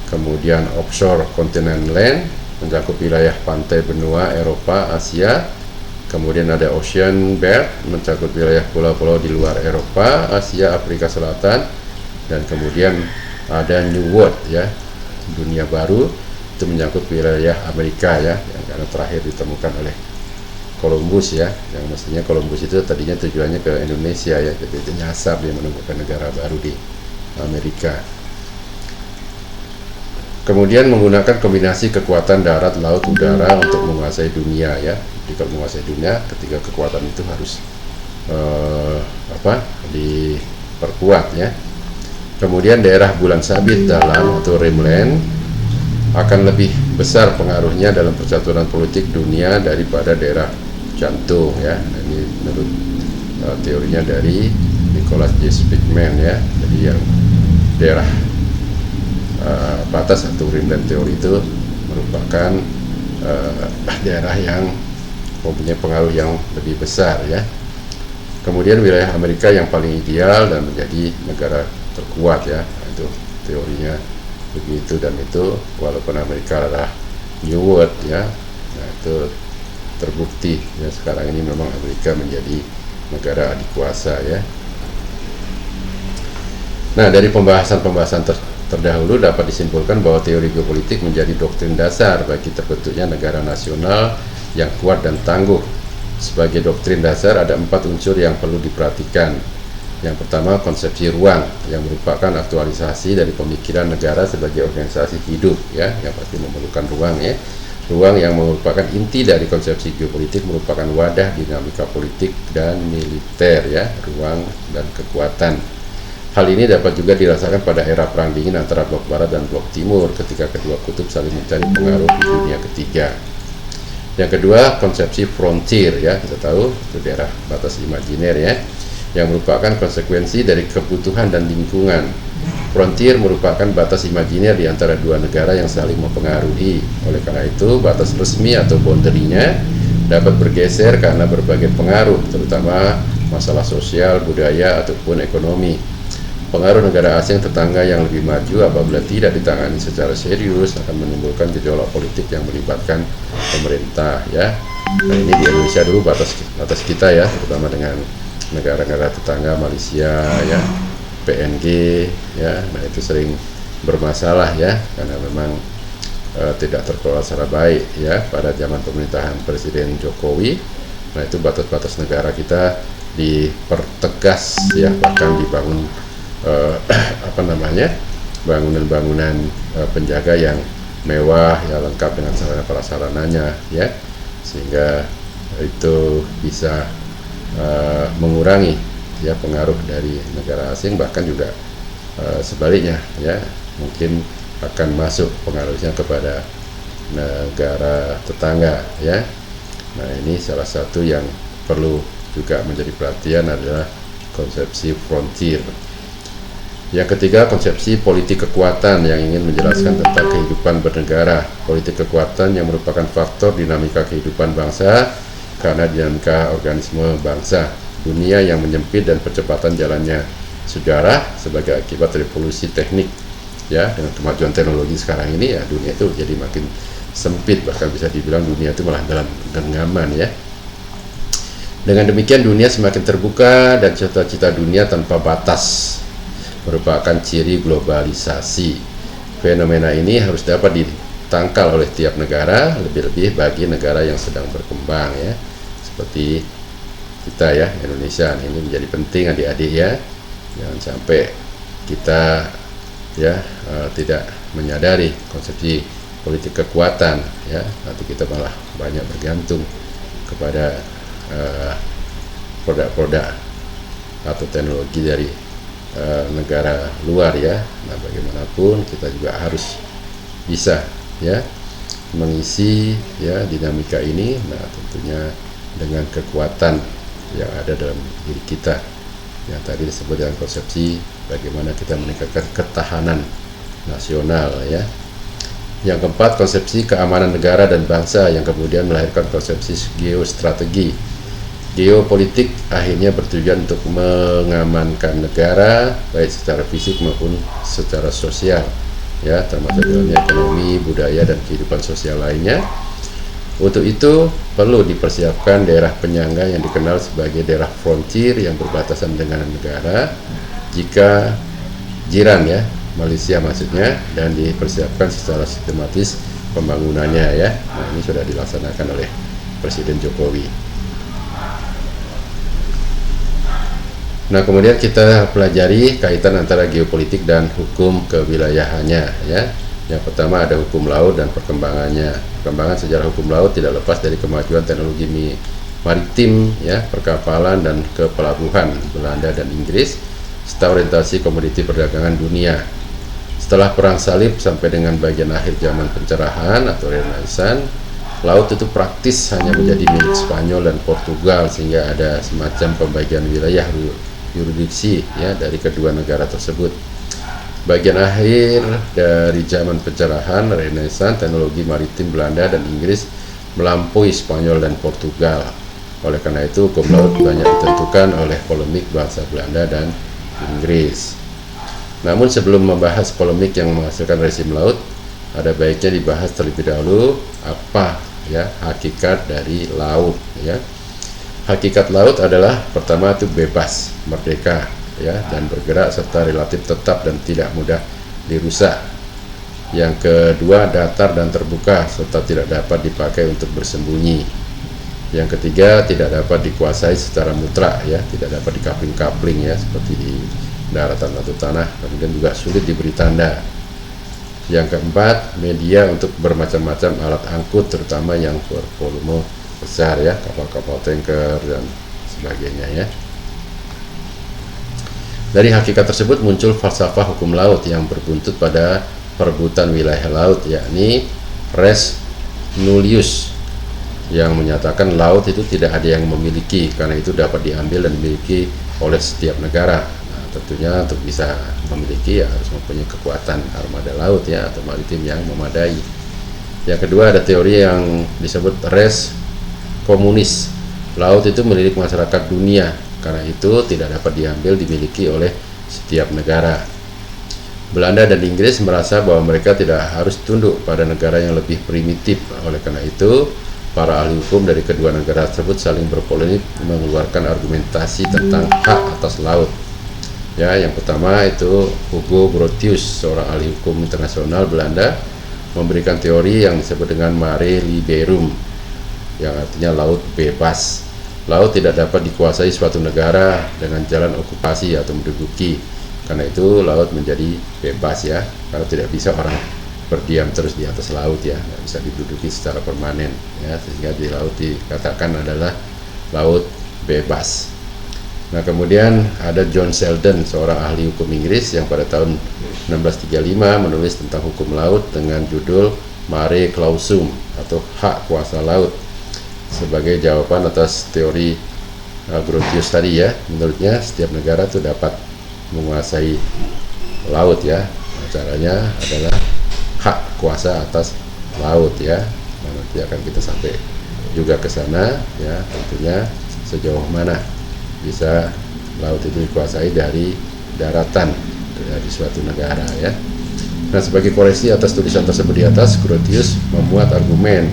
Kemudian offshore continent land, mencakup wilayah pantai benua Eropa, Asia. Kemudian ada ocean belt, mencakup wilayah pulau-pulau di luar Eropa, Asia, Afrika Selatan. Dan kemudian ada New World ya, dunia baru, itu menyangkut wilayah Amerika ya, yang karena terakhir ditemukan oleh Columbus ya, yang mestinya Columbus itu tadinya tujuannya ke Indonesia ya, jadi itu nyasar dia menemukan negara baru di Amerika. Kemudian menggunakan kombinasi kekuatan darat, laut, udara untuk menguasai dunia ya. Jadi kalau menguasai dunia, ketiga kekuatan itu harus diperkuat ya. Kemudian daerah bulan sabit dalam atau rimland akan lebih besar pengaruhnya dalam percaturan politik dunia daripada daerah jantung ya. Nah, ini menurut teorinya dari Nicholas J. Speakman ya. Jadi yang daerah batas atau rimland teori itu merupakan daerah yang mempunyai pengaruh yang lebih besar ya. Kemudian wilayah Amerika yang paling ideal dan menjadi negara terkuat ya. Nah, itu teorinya begitu, dan itu walaupun Amerika adalah New World ya. Nah, itu terbukti ya, sekarang ini memang Amerika menjadi negara adikuasa ya. Nah, dari pembahasan terdahulu dapat disimpulkan bahwa teori geopolitik menjadi doktrin dasar bagi terbentuknya negara nasional yang kuat dan tangguh. Sebagai doktrin dasar ada 4 unsur yang perlu diperhatikan. Yang pertama, konsepsi ruang, yang merupakan aktualisasi dari pemikiran negara sebagai organisasi hidup ya, yang pasti memerlukan ruang ya. Ruang yang merupakan inti dari konsepsi geopolitik merupakan wadah dinamika politik dan militer ya, ruang dan kekuatan. Hal ini dapat juga dirasakan pada era perang dingin antara blok barat dan blok timur, ketika kedua kutub saling mencari pengaruh di dunia ketiga. Yang kedua, konsepsi frontier ya, kita tahu itu daerah batas imajiner ya, yang merupakan konsekuensi dari kebutuhan dan lingkungan. Frontier merupakan batas imajiner di antara dua negara yang saling mempengaruhi. Oleh karena itu, batas resmi atau boundary-nya dapat bergeser karena berbagai pengaruh, terutama masalah sosial, budaya, ataupun ekonomi. Pengaruh negara asing tetangga yang lebih maju apabila tidak ditangani secara serius akan menimbulkan gejolak politik yang melibatkan pemerintah, ya. Nah, ini di Indonesia dulu batas kita, ya, terutama dengan negara-negara tetangga Malaysia, ya, PNG, ya. Nah, itu sering bermasalah, ya, karena memang tidak terkelola secara baik, ya, pada zaman pemerintahan Presiden Jokowi. Nah, itu batas-batas negara kita dipertegas, ya, bahkan dibangun bangunan-bangunan penjaga yang mewah, ya, lengkap dengan sarana prasarananya, ya, sehingga itu bisa mengurangi, ya, pengaruh dari negara asing, bahkan juga sebaliknya, ya, mungkin akan masuk pengaruhnya kepada negara tetangga, ya. Nah, ini salah satu yang perlu juga menjadi perhatian adalah konsepsi frontier. Yang ketiga, konsepsi politik kekuatan yang ingin menjelaskan tentang kehidupan bernegara. Politik kekuatan yang merupakan faktor dinamika kehidupan bangsa karena dinamika organisme bangsa. Dunia yang menyempit dan percepatan jalannya sejarah sebagai akibat revolusi teknik, ya, dengan kemajuan teknologi sekarang ini, ya, dunia itu jadi makin sempit, bahkan bisa dibilang dunia itu malah dalam genggaman, ya. Dengan demikian dunia semakin terbuka dan cita-cita dunia tanpa batas merupakan ciri globalisasi. Fenomena ini harus dapat ditangkal oleh tiap negara, lebih-lebih bagi negara yang sedang berkembang, ya, seperti kita, ya, Indonesia. Ini menjadi penting adik-adik, ya, jangan sampai kita, ya, tidak menyadari konsepsi politik kekuatan, ya, nanti kita malah banyak bergantung kepada produk-produk atau teknologi dari negara luar, ya. Nah, bagaimanapun kita juga harus bisa, ya, mengisi, ya, dinamika ini. Nah, tentunya dengan kekuatan yang ada dalam diri kita yang tadi disebut dengan konsepsi bagaimana kita meningkatkan ketahanan nasional, ya. Yang keempat, konsepsi keamanan negara dan bangsa yang kemudian melahirkan konsepsi geostrategi. Geopolitik akhirnya bertujuan untuk mengamankan negara baik secara fisik maupun secara sosial, ya, termasuk dalamnya ekonomi, budaya, dan kehidupan sosial lainnya. Untuk itu perlu dipersiapkan daerah penyangga yang dikenal sebagai daerah frontier yang berbatasan dengan negara jika jiran, ya, Malaysia maksudnya, dan dipersiapkan secara sistematis pembangunannya, ya. Nah, ini sudah dilaksanakan oleh Presiden Jokowi. Nah, kemudian kita pelajari kaitan antara geopolitik dan hukum kewilayahannya, ya. Yang pertama ada hukum laut dan perkembangannya. Perkembangan sejarah hukum laut tidak lepas dari kemajuan teknologi maritim, ya, perkapalan dan kepelabuhan Belanda dan Inggris serta orientasi komoditi perdagangan dunia. Setelah perang salib sampai dengan bagian akhir zaman pencerahan atau Renaissance, laut itu praktis hanya menjadi milik Spanyol dan Portugal, sehingga ada semacam pembagian wilayah yurisdiksi, ya, dari kedua negara tersebut. Bagian akhir dari zaman pencerahan Renaissance, teknologi maritim Belanda dan Inggris melampaui Spanyol dan Portugal. Oleh karena itu, hukum laut banyak ditentukan oleh polemik bangsa Belanda dan Inggris. Namun sebelum membahas polemik yang menghasilkan rezim laut, ada baiknya dibahas terlebih dahulu apa, ya, hakikat dari laut, ya. Hakikat laut adalah pertama itu bebas, merdeka, ya, dan bergerak serta relatif tetap dan tidak mudah dirusak. Yang kedua, datar dan terbuka serta tidak dapat dipakai untuk bersembunyi. Yang ketiga, tidak dapat dikuasai secara mutlak, ya, tidak dapat dikapling-kapling, ya, seperti di daratan atau tanah, kemudian juga sulit diberi tanda. Yang keempat, media untuk bermacam-macam alat angkut, terutama yang bervolume besar, ya, kapal-kapal tanker dan sebagainya, ya. Dari hakikat tersebut muncul falsafah hukum laut yang berbuntut pada perebutan wilayah laut, yakni res nullius, yang menyatakan laut itu tidak ada yang memiliki, karena itu dapat diambil dan dimiliki oleh setiap negara. Nah, tentunya untuk bisa memiliki, ya, harus mempunyai kekuatan armada laut, ya, atau maritim yang memadai. Yang kedua ada teori yang disebut res komunis. Laut itu milik masyarakat dunia, karena itu tidak dapat diambil dimiliki oleh setiap negara. Belanda dan Inggris merasa bahwa mereka tidak harus tunduk pada negara yang lebih primitif. Oleh karena itu, para ahli hukum dari kedua negara tersebut saling berpolemik mengeluarkan argumentasi tentang hak atas laut. Ya, yang pertama itu Hugo Grotius, seorang ahli hukum internasional Belanda, memberikan teori yang disebut dengan mare liberum, yang artinya laut bebas. Laut tidak dapat dikuasai suatu negara dengan jalan okupasi atau menduduki. Karena itu laut menjadi bebas ya, karena tidak bisa orang berdiam terus di atas laut ya, tidak bisa diduduki secara permanen ya, sehingga di laut dikatakan adalah laut bebas. Nah, kemudian ada John Sheldon, seorang ahli hukum Inggris yang pada tahun 1635 menulis tentang hukum laut dengan judul Mare Clausum atau hak kuasa laut, sebagai jawaban atas teori Grotius tadi ya. Menurutnya setiap negara itu dapat menguasai laut ya. Nah, caranya adalah hak kuasa atas laut ya. Nah, nanti akan kita sampai juga ke sana ya, tentunya sejauh mana bisa laut itu dikuasai dari daratan dari suatu negara ya. Nah, sebagai koreksi atas tulisan tersebut di atas, Grotius memuat argumen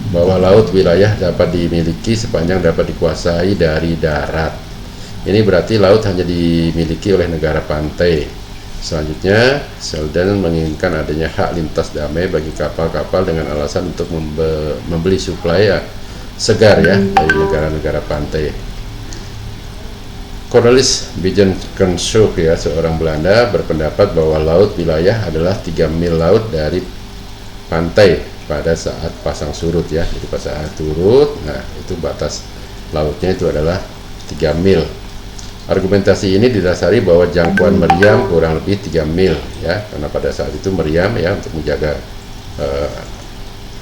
bahwa laut wilayah dapat dimiliki sepanjang dapat dikuasai dari darat. Ini berarti laut hanya dimiliki oleh negara pantai. Selanjutnya, Sheldon menginginkan adanya hak lintas damai bagi kapal-kapal dengan alasan untuk membeli suplai segar ya dari negara-negara pantai. Cornelis Bijkershoek ya, seorang Belanda, berpendapat bahwa laut wilayah adalah 3 mil laut dari pantai pada saat pasang surut ya. Jadi pas saat turut, nah itu batas lautnya itu adalah 3 mil. Argumentasi ini didasari bahwa jangkauan meriam kurang lebih 3 mil ya, karena pada saat itu meriam ya untuk menjaga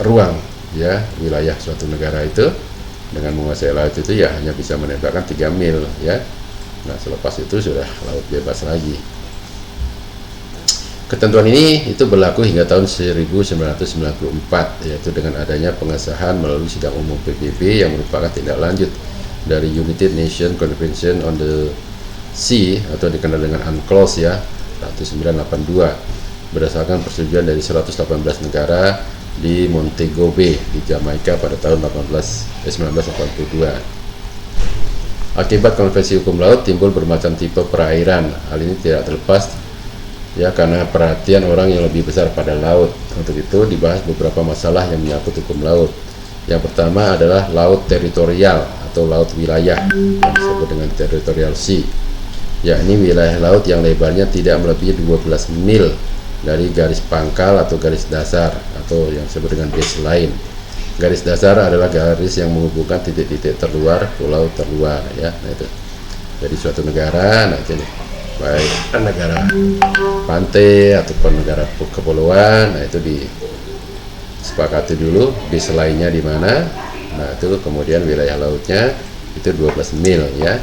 ruang ya wilayah suatu negara itu dengan menguasai laut itu ya hanya bisa menembakkan 3 mil ya. Nah, selepas itu sudah laut bebas lagi. Ketentuan ini itu berlaku hingga tahun 1994, yaitu dengan adanya pengesahan melalui sidang umum PBB yang merupakan tindak lanjut dari United Nations Convention on the Sea atau dikenal dengan UNCLOS ya 1982, berdasarkan persetujuan dari 118 negara di Montego Bay di Jamaika pada tahun 1982. Akibat konvensi hukum laut timbul bermacam tipe perairan. Hal ini tidak terlepas ya karena perhatian orang yang lebih besar pada laut. Untuk itu dibahas beberapa masalah yang menyangkut hukum laut. Yang pertama adalah laut teritorial atau laut wilayah yang disebut dengan territorial sea, yakni wilayah laut yang lebarnya tidak melebihi 12 mil dari garis pangkal atau garis dasar atau yang disebut dengan baseline. Garis dasar adalah garis yang menghubungkan titik-titik terluar pulau terluar ya. Nah, itu jadi suatu negara, nah ini baik negara pantai ataupun negara kepulauan, nah itu disepakati dulu baseline-nya di mana. Nah, itu kemudian wilayah lautnya itu 12 mil ya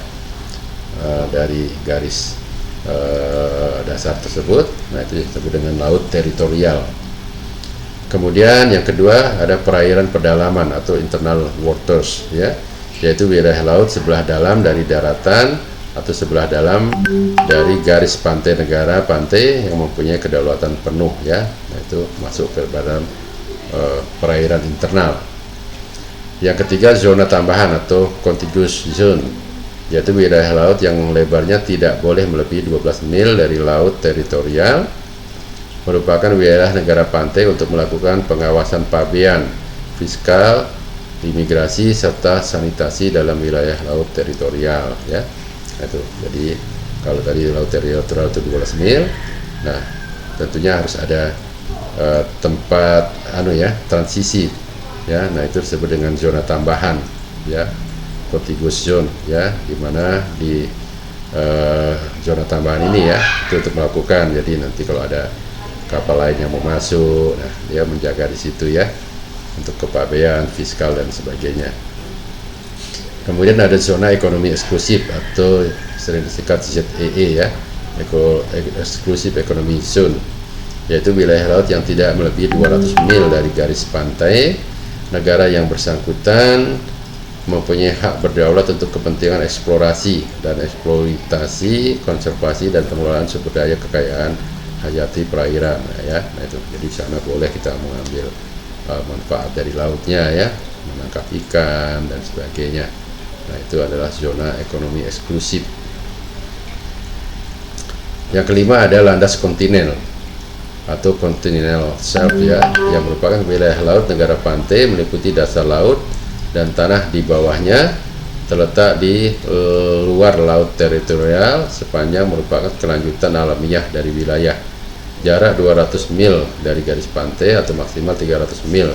dari garis dasar tersebut. Nah, itu disebut dengan laut teritorial. Kemudian yang kedua ada perairan pedalaman atau internal waters ya, yaitu wilayah laut sebelah dalam dari daratan atau sebelah dalam dari garis pantai negara pantai yang mempunyai kedaulatan penuh ya. Nah, itu masuk ke dalam perairan internal. Yang ketiga zona tambahan atau contiguous zone, yaitu wilayah laut yang lebarnya tidak boleh melebihi 12 mil dari laut teritorial, merupakan wilayah negara pantai untuk melakukan pengawasan pabean, fiskal, imigrasi, serta sanitasi dalam wilayah laut teritorial ya. Nah, itu jadi kalau tadi laut teritorial itu 12 mil, nah tentunya harus ada tempat transisi ya. Nah, itu disebut dengan zona tambahan ya, contiguous zone ya, dimana di zona tambahan ini ya itu untuk melakukan, jadi nanti kalau ada kapal lain yang mau masuk, nah dia menjaga di situ ya untuk kepabean, fiskal dan sebagainya. Kemudian ada zona ekonomi eksklusif atau sering disingkat ZEE ya, Exclusive Economic Zone, yaitu wilayah laut yang tidak melebihi 200 mil dari garis pantai negara yang bersangkutan mempunyai hak berdaulat untuk kepentingan eksplorasi dan eksploitasi, konservasi dan pengelolaan sumber daya kekayaan hayati perairan, ya. Nah itu, jadi di sana boleh kita mengambil manfaat dari lautnya, ya, menangkap ikan dan sebagainya. Nah itu adalah zona ekonomi eksklusif. Yang kelima ada landas kontinen atau continental shelf, ya, yang merupakan wilayah laut negara pantai meliputi dasar laut dan tanah di bawahnya, terletak di luar laut teritorial sepanjang merupakan kelanjutan alamiah dari wilayah. Jarak 200 mil dari garis pantai atau maksimal 300 mil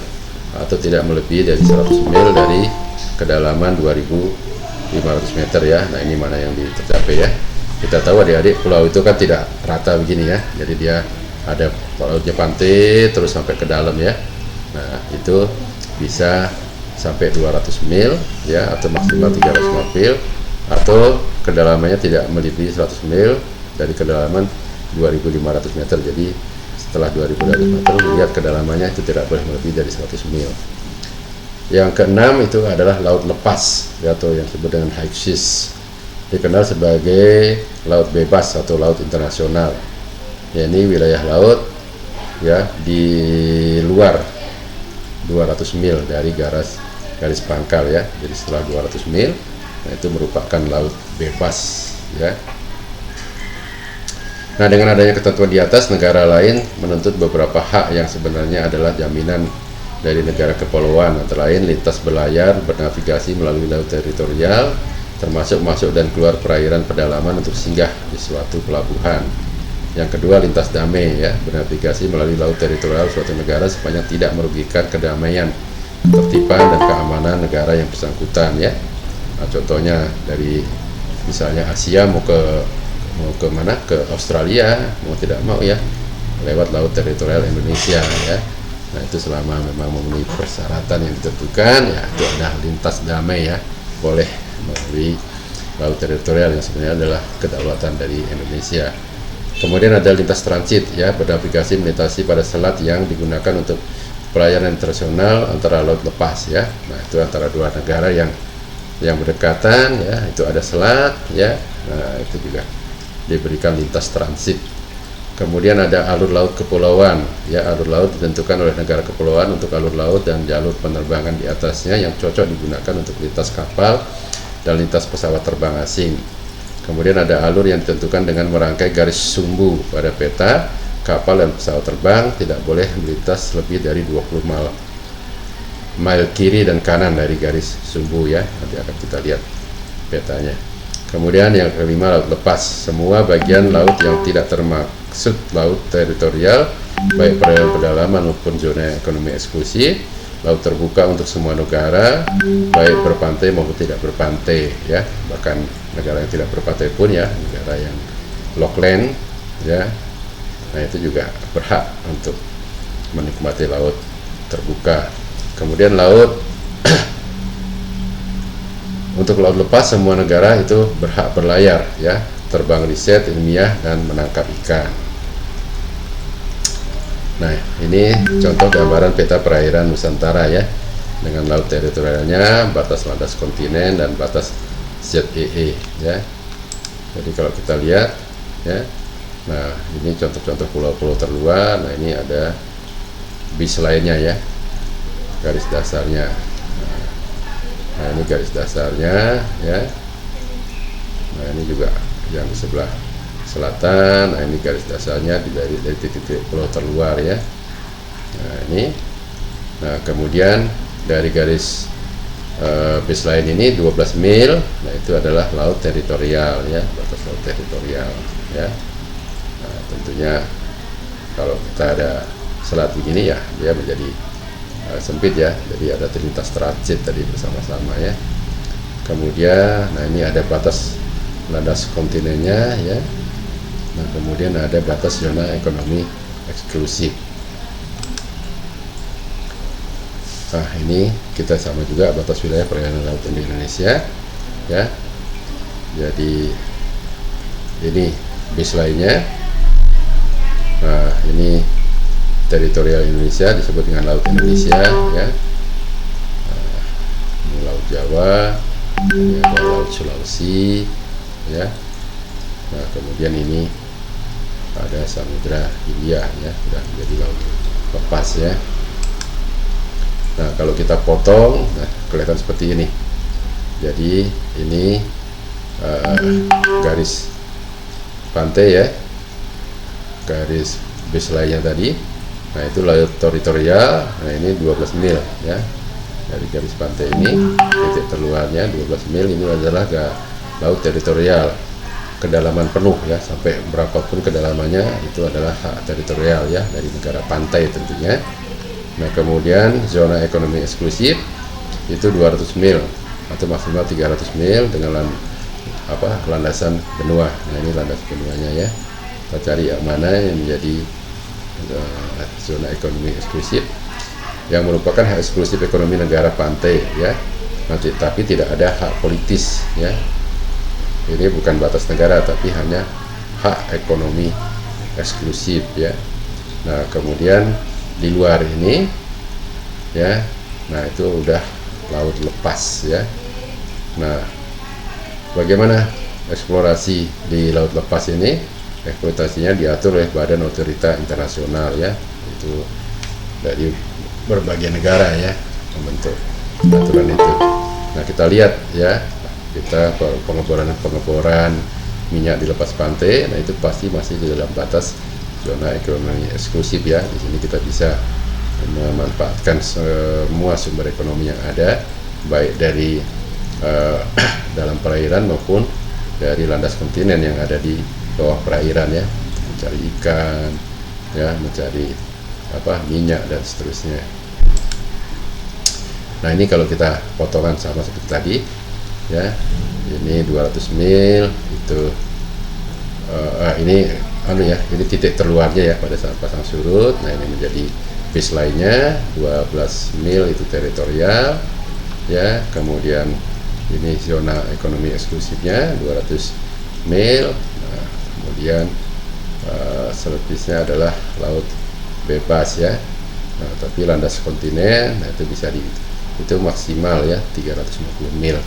atau tidak melebihi dari 100 mil dari kedalaman 2.500 meter, ya. Nah ini mana yang tercapai, ya. Kita tahu adik-adik, pulau itu kan tidak rata begini, ya. Jadi dia ada lautnya pantai terus sampai ke dalam, ya. Nah itu bisa sampai 200 mil, ya, atau maksimal 300 mil, atau kedalamannya tidak melebihi 100 mil dari kedalaman 2.500 meter. Jadi setelah 2.500 meter lihat kedalamannya itu tidak boleh melebihi dari 100 mil. Yang keenam itu adalah laut lepas, ya, atau yang disebut dengan high seas, dikenal sebagai laut bebas atau laut internasional. Ya, ini wilayah laut, ya, di luar 200 mil dari garis pangkal, ya. Jadi setelah 200 mil, nah itu merupakan laut bebas, ya. Nah dengan adanya ketentuan di atas, negara lain menuntut beberapa hak yang sebenarnya adalah jaminan dari negara kepulauan, antara lain lintas berlayar, bernavigasi melalui laut teritorial, termasuk masuk dan keluar perairan pedalaman untuk singgah di suatu pelabuhan. Yang kedua, lintas damai, ya, bernavigasi melalui laut teritorial suatu negara sepanjang tidak merugikan kedamaian, ketertiban dan keamanan negara yang bersangkutan, ya. Nah, contohnya dari misalnya Asia mau ke mana, ke Australia, mau tidak mau, ya, lewat laut teritorial Indonesia, ya. Nah itu selama memang memenuhi persyaratan yang ditentukan, ya, itu ada lintas damai, ya, boleh melalui laut teritorial yang sebenarnya adalah kedaulatan dari Indonesia. Kemudian ada lintas transit, ya, bernavigasi melintasi pada selat yang digunakan untuk pelayaran internasional antara laut lepas, ya. Nah itu antara dua negara yang berdekatan, ya, itu ada selat, ya. Nah itu juga diberikan lintas transit. Kemudian ada alur laut kepulauan, ya, alur laut ditentukan oleh negara kepulauan untuk alur laut dan jalur penerbangan di atasnya yang cocok digunakan untuk lintas kapal dan lintas pesawat terbang asing. Kemudian ada alur yang ditentukan dengan merangkai garis sumbu pada peta. Kapal dan pesawat terbang tidak boleh melintas lebih dari 20 mil kiri dan kanan dari garis sumbu, ya. Nanti akan kita lihat petanya. Kemudian yang kelima, laut lepas, semua bagian laut yang tidak termaksud laut teritorial, baik perairan pedalaman maupun zona ekonomi eksklusif. Laut terbuka untuk semua negara, baik berpantai maupun tidak berpantai, ya. Bahkan negara yang tidak berpantai pun, ya, negara yang lockland, ya, nah itu juga berhak untuk menikmati laut terbuka. Kemudian laut untuk laut lepas, semua negara itu berhak berlayar, ya, terbang riset ilmiah dan menangkap ikan. Nah ini contoh gambaran peta perairan Nusantara, ya, dengan laut teritorialnya, batas landas kontinen dan batas ZEE, ya. Jadi kalau kita lihat, ya, nah ini contoh-contoh pulau-pulau terluar. Nah ini ada bis lainnya, ya, garis dasarnya. Nah ini garis dasarnya, ya. Nah ini juga yang di sebelah selatan. Nah ini garis dasarnya dari titik-titik pulau terluar, ya. Nah ini, nah kemudian dari garis baseline ini 12 mil. Nah itu adalah laut teritorial, ya, batas laut teritorial, ya. Nah tentunya kalau kita ada selat begini, ya, dia menjadi sempit, ya, jadi ada lintas transit tadi bersama-sama, ya. Kemudian nah ini ada batas landas kontinennya, ya. Nah kemudian ada batas zona ekonomi eksklusif. Nah ini kita sama juga batas wilayah perairan laut di Indonesia, ya. Jadi ini baseline-nya. Nah ini teritorial Indonesia disebut dengan laut Indonesia, ya. Nah, ini laut Jawa, ini ada Laut Sulawesi, ya. Nah, kemudian ini ada Samudra Hindia, ya, sudah menjadi laut lepas, ya. Nah, kalau kita potong, nah, kelihatan seperti ini. Jadi ini garis pantai, ya, garis baseline-nya tadi. Nah, itu laut teritorial. Nah, ini 12 mil, ya, dari garis pantai ini. Titik terluarnya 12 mil, ini adalah laut teritorial, kedalaman penuh, ya, sampai berapapun kedalamannya itu adalah hak teritorial, ya, dari negara pantai tentunya. Nah, kemudian zona ekonomi eksklusif itu 200 mil atau maksimal 300 mil dengan landasan benua. Nah, ini landas benuanya, ya. Kita cari yang mana yang menjadi zona ekonomi eksklusif, yang merupakan hak eksklusif ekonomi negara pantai, ya. Nanti tapi tidak ada hak politis, ya. Ini bukan batas negara tapi hanya hak ekonomi eksklusif, ya. Nah, kemudian di luar ini, ya, nah itu udah laut lepas, ya. Nah, bagaimana eksplorasi di laut lepas ini? Eksploitasinya diatur oleh Badan Otorita Internasional, ya, itu dari berbagai negara, ya, membentuk aturan itu. Nah, kita lihat, ya, kita pengeboran minyak di lepas pantai, nah itu pasti masih di dalam batas zona ekonomi eksklusif, ya. Di sini kita bisa memanfaatkan semua sumber ekonomi yang ada, baik dari dalam perairan maupun dari landas kontinen yang ada di bawah perairan, ya, mencari ikan, ya, mencari minyak dan seterusnya. Nah, ini kalau kita potongan sama seperti tadi, ya, ini 200 mil itu ini ya, ini titik terluarnya, ya, pada saat pasang surut. Nah, ini menjadi baseline-nya 12 mil itu teritorial, ya. Kemudian ini zona ekonomi eksklusifnya 200 mil. Nah, kemudian selebihnya adalah laut bebas, ya. Nah, tapi landas kontinen, nah, itu bisa itu maksimal, ya, 350 mil.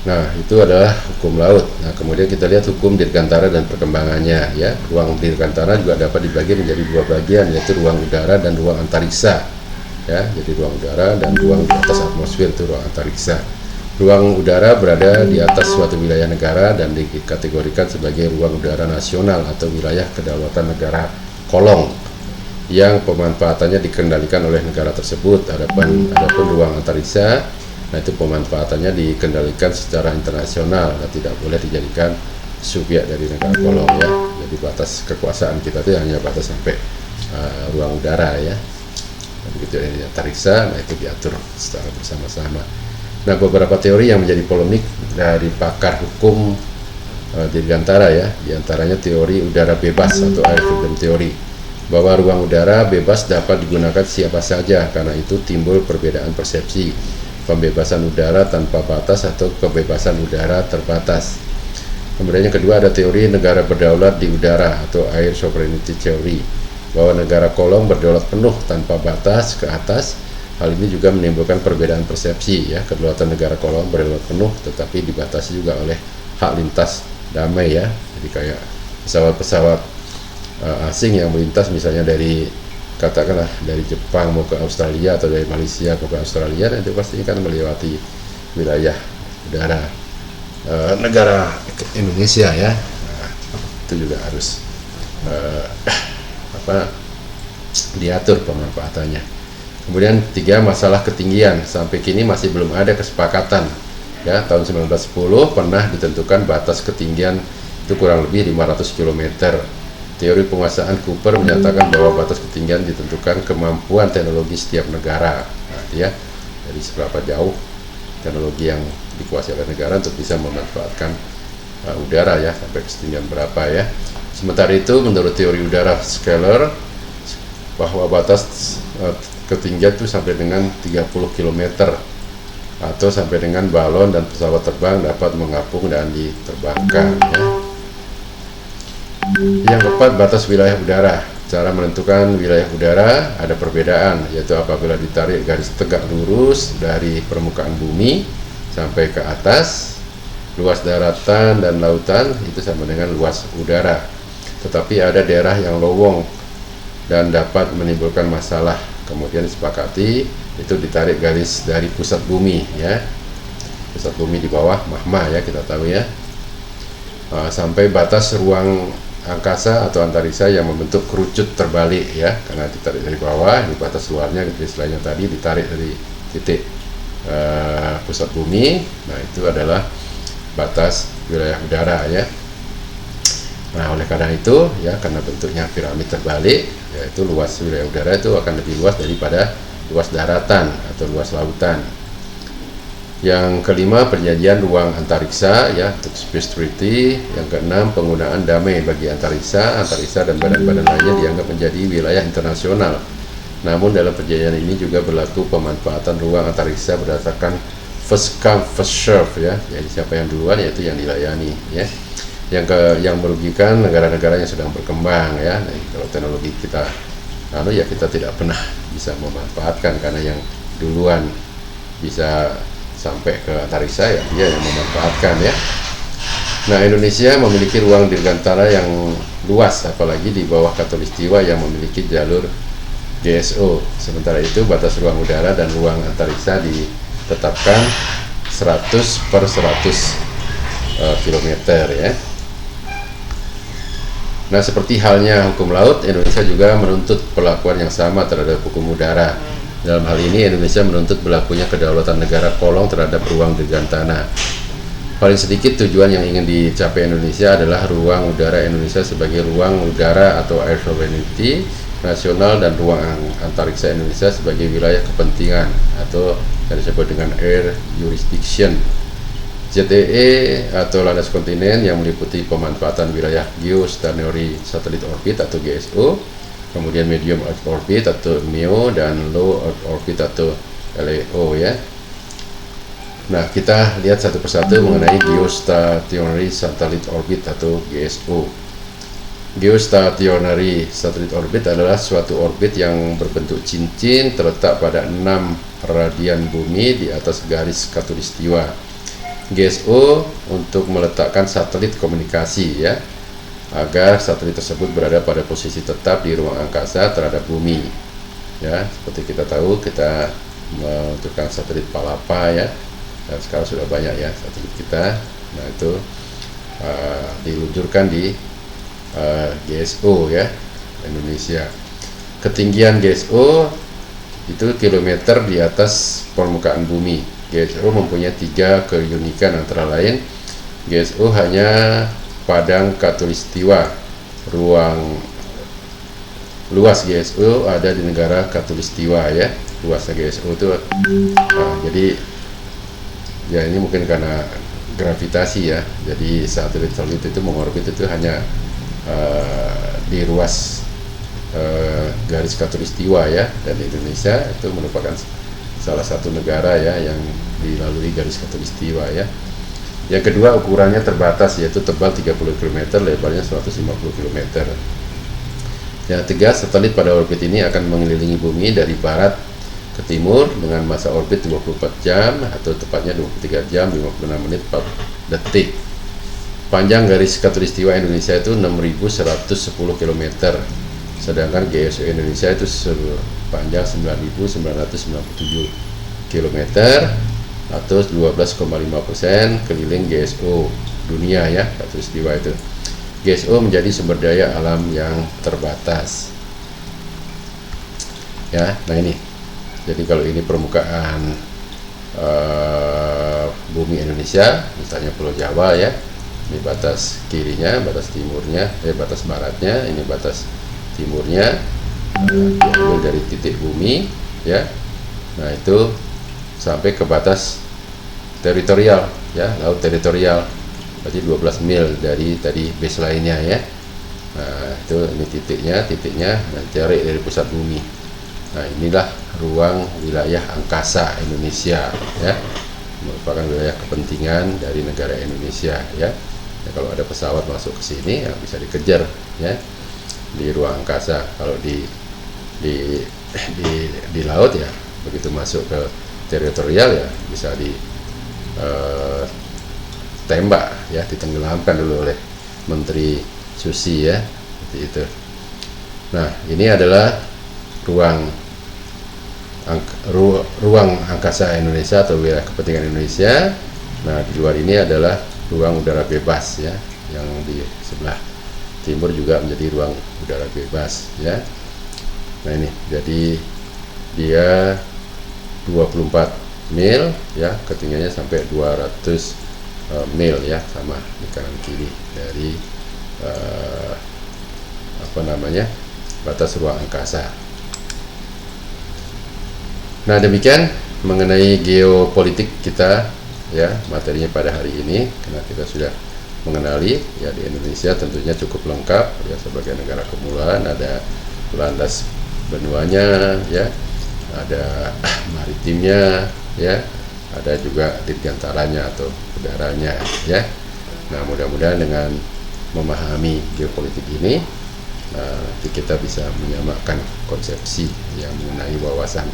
Nah, itu adalah hukum laut. Nah, kemudian kita lihat hukum dirgantara dan perkembangannya, ya. Ruang dirgantara juga dapat dibagi menjadi dua bagian, yaitu ruang udara dan ruang antariksa, ya. Jadi ruang udara dan ruang di atas atmosfer itu ruang antariksa. Ruang udara berada di atas suatu wilayah negara dan dikategorikan sebagai ruang udara nasional atau wilayah kedaulatan negara kolong yang pemanfaatannya dikendalikan oleh negara tersebut. Adapun ruang antariksa, nah itu pemanfaatannya dikendalikan secara internasional dan tidak boleh dijadikan subjek dari negara kolong, ya. Jadi batas kekuasaan kita itu hanya batas sampai ruang udara, ya. Begitu dari antariksa, nah itu diatur secara bersama-sama. Nah, beberapa teori yang menjadi polemik dari pakar hukum dirgantara, ya, diantaranya teori udara bebas atau air freedom theory, bahwa ruang udara bebas dapat digunakan siapa saja, karena itu timbul perbedaan persepsi, pembebasan udara tanpa batas atau kebebasan udara terbatas. Kemudian yang kedua ada teori negara berdaulat di udara atau air sovereignty theory, bahwa negara kolong berdaulat penuh tanpa batas ke atas. Hal ini juga menimbulkan perbedaan persepsi, ya. Kedaulatan negara kolong berdaulat penuh tetapi dibatasi juga oleh hak lintas damai, ya. Jadi kayak pesawat-pesawat asing yang melintas misalnya dari, katakanlah dari Jepang mau ke Australia atau dari Malaysia mau ke Australia, itu pasti kan melewati wilayah udara negara Indonesia, ya. Nah, itu juga harus diatur pemanfaatannya. Kemudian tiga, masalah ketinggian. Sampai kini masih belum ada kesepakatan, ya. Tahun 1910 pernah ditentukan batas ketinggian itu kurang lebih 500 km. Teori penguasaan Cooper menyatakan bahwa batas ketinggian ditentukan kemampuan teknologi setiap negara. Nah, ya, jadi seberapa jauh teknologi yang dikuasai oleh negara untuk bisa memanfaatkan udara, ya, sampai ketinggian berapa, ya. Sementara itu menurut teori udara scalar, bahwa batas ketinggian itu sampai dengan 30 km atau sampai dengan balon dan pesawat terbang dapat mengapung dan diterbangkan, ya. Yang keempat, batas wilayah udara. Cara menentukan wilayah udara ada perbedaan, yaitu apabila ditarik garis tegak lurus dari permukaan bumi sampai ke atas, luas daratan dan lautan itu sama dengan luas udara. Tetapi ada daerah yang lowong dan dapat menimbulkan masalah. Kemudian disepakati itu ditarik garis dari pusat bumi, ya, pusat bumi di bawah magma, ya, kita tahu, ya, sampai batas ruang angkasa atau antariksa yang membentuk kerucut terbalik, ya, karena ditarik dari bawah, di batas luarnya istilahnya tadi ditarik dari titik pusat bumi. Nah, itu adalah batas wilayah udara, ya. Nah, oleh karena itu, ya, karena bentuknya piramid terbalik, yaitu luas wilayah udara itu akan lebih luas daripada luas daratan atau luas lautan. Yang kelima, perjanjian ruang antariksa, ya, untuk space treaty. Yang keenam, penggunaan damai bagi antariksa dan badan-badan lainnya dianggap menjadi wilayah internasional. Namun dalam perjanjian ini juga berlaku pemanfaatan ruang antariksa berdasarkan first come first serve, ya, jadi siapa yang duluan yaitu yang dilayani, ya. Yang merugikan negara-negara yang sedang berkembang, ya. Nah, kalau teknologi kita ya kita tidak pernah bisa memanfaatkan, karena yang duluan bisa sampai ke antariksa, ya, dia yang memanfaatkan, ya. Nah, Indonesia memiliki ruang dirgantara yang luas, apalagi di bawah Khatulistiwa yang memiliki jalur GSO. Sementara itu batas ruang udara dan ruang antariksa ditetapkan 100 per 100 km, ya. Nah, seperti halnya hukum laut, Indonesia juga menuntut perlakuan yang sama terhadap hukum udara. Dalam hal ini, Indonesia menuntut berlakunya kedaulatan negara kolong terhadap ruang dirgantara. Paling sedikit tujuan yang ingin dicapai Indonesia adalah ruang udara Indonesia sebagai ruang udara atau air sovereignty nasional dan ruang antariksa Indonesia sebagai wilayah kepentingan atau yang disebut dengan air jurisdiction. ZEE atau landas kontinen yang meliputi pemanfaatan wilayah geostationary satellite orbit atau GSO, kemudian medium earth orbit atau MEO, dan low earth orbit atau LEO, ya. Nah, kita lihat satu persatu mengenai geostationary satellite orbit atau GSO. Geostationary satellite orbit adalah suatu orbit yang berbentuk cincin terletak pada 6 radian bumi di atas garis khatulistiwa. GSO untuk meletakkan satelit komunikasi, ya, agar satelit tersebut berada pada posisi tetap di ruang angkasa terhadap bumi, ya. Seperti kita tahu, kita meluncurkan satelit Palapa, ya, dan sekarang sudah banyak, ya, satelit kita. Nah, itu diluncurkan di GSO, ya, Indonesia. Ketinggian GSO itu kilometer di atas permukaan bumi. GSO mempunyai 3 keunikan, antara lain GSO hanya padang khatulistiwa. Luas GSO ada di negara khatulistiwa, ya, luasnya GSO itu. Jadi, ya, ini mungkin karena gravitasi, ya, jadi satelit-satelit itu mengorbit itu hanya di ruas garis khatulistiwa, ya, dan Indonesia itu merupakan salah satu negara, ya, yang dilalui garis khatulistiwa, ya. Yang kedua, ukurannya terbatas, yaitu tebal 30 km, lebarnya 150 km. Yang ketiga, satelit pada orbit ini akan mengelilingi bumi dari barat ke timur dengan masa orbit 24 jam atau tepatnya 23 jam 56 menit 4 detik. Panjang garis khatulistiwa Indonesia itu 6.110 km, sedangkan GSO Indonesia itu sepanjang 9.997 km atau 12,5% keliling GSO dunia, ya, khatulistiwa itu. GSO menjadi sumber daya alam yang terbatas, ya. Nah, ini jadi kalau ini permukaan bumi Indonesia, misalnya Pulau Jawa, ya, ini batas kirinya, batas timurnya, batas baratnya, ini batas timurnya, diambil dari titik bumi, ya. Nah, itu sampai ke batas teritorial, ya, laut teritorial, berarti 12 mil dari tadi baseline-nya, ya. Nah, itu ini titiknya dan tarik dari pusat bumi. Nah, inilah ruang wilayah angkasa Indonesia, ya, merupakan wilayah kepentingan dari negara Indonesia, ya. Ya, kalau ada pesawat masuk ke sini, ya, bisa dikejar, ya. di ruang angkasa. Kalau di laut ya, begitu masuk ke teritorial ya bisa tembak ya, ditenggelamkan dulu oleh Menteri Susi ya, seperti itu. Nah, ini adalah ruang angkasa Indonesia atau wilayah kepentingan Indonesia. Nah, di luar ini adalah ruang udara bebas ya, yang di sebelah timur juga menjadi ruang udara bebas ya. Nah, ini jadi dia 24 mil ya, ketinggiannya sampai 200 mil ya, sama di kanan kiri dari batas ruang angkasa. Nah, demikian mengenai geopolitik kita ya, materinya pada hari ini, karena kita sudah mengenali ya, di Indonesia tentunya cukup lengkap ya, sebagai negara kepulauan, ada landas benuanya ya, ada maritimnya ya, ada juga dirgantaranya atau udaranya ya. Nah, mudah-mudahan dengan memahami geopolitik ini, nanti kita bisa menyamakan konsepsi yang mengenai wawasan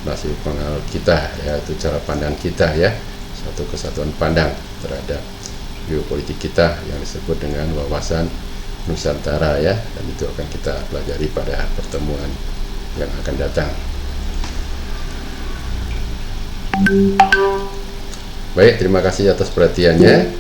nasional kita, yaitu cara pandang kita ya, satu kesatuan pandang terhadap geopolitik kita yang disebut dengan wawasan Nusantara ya, dan itu akan kita pelajari pada pertemuan yang akan datang. Baik, terima kasih atas perhatiannya.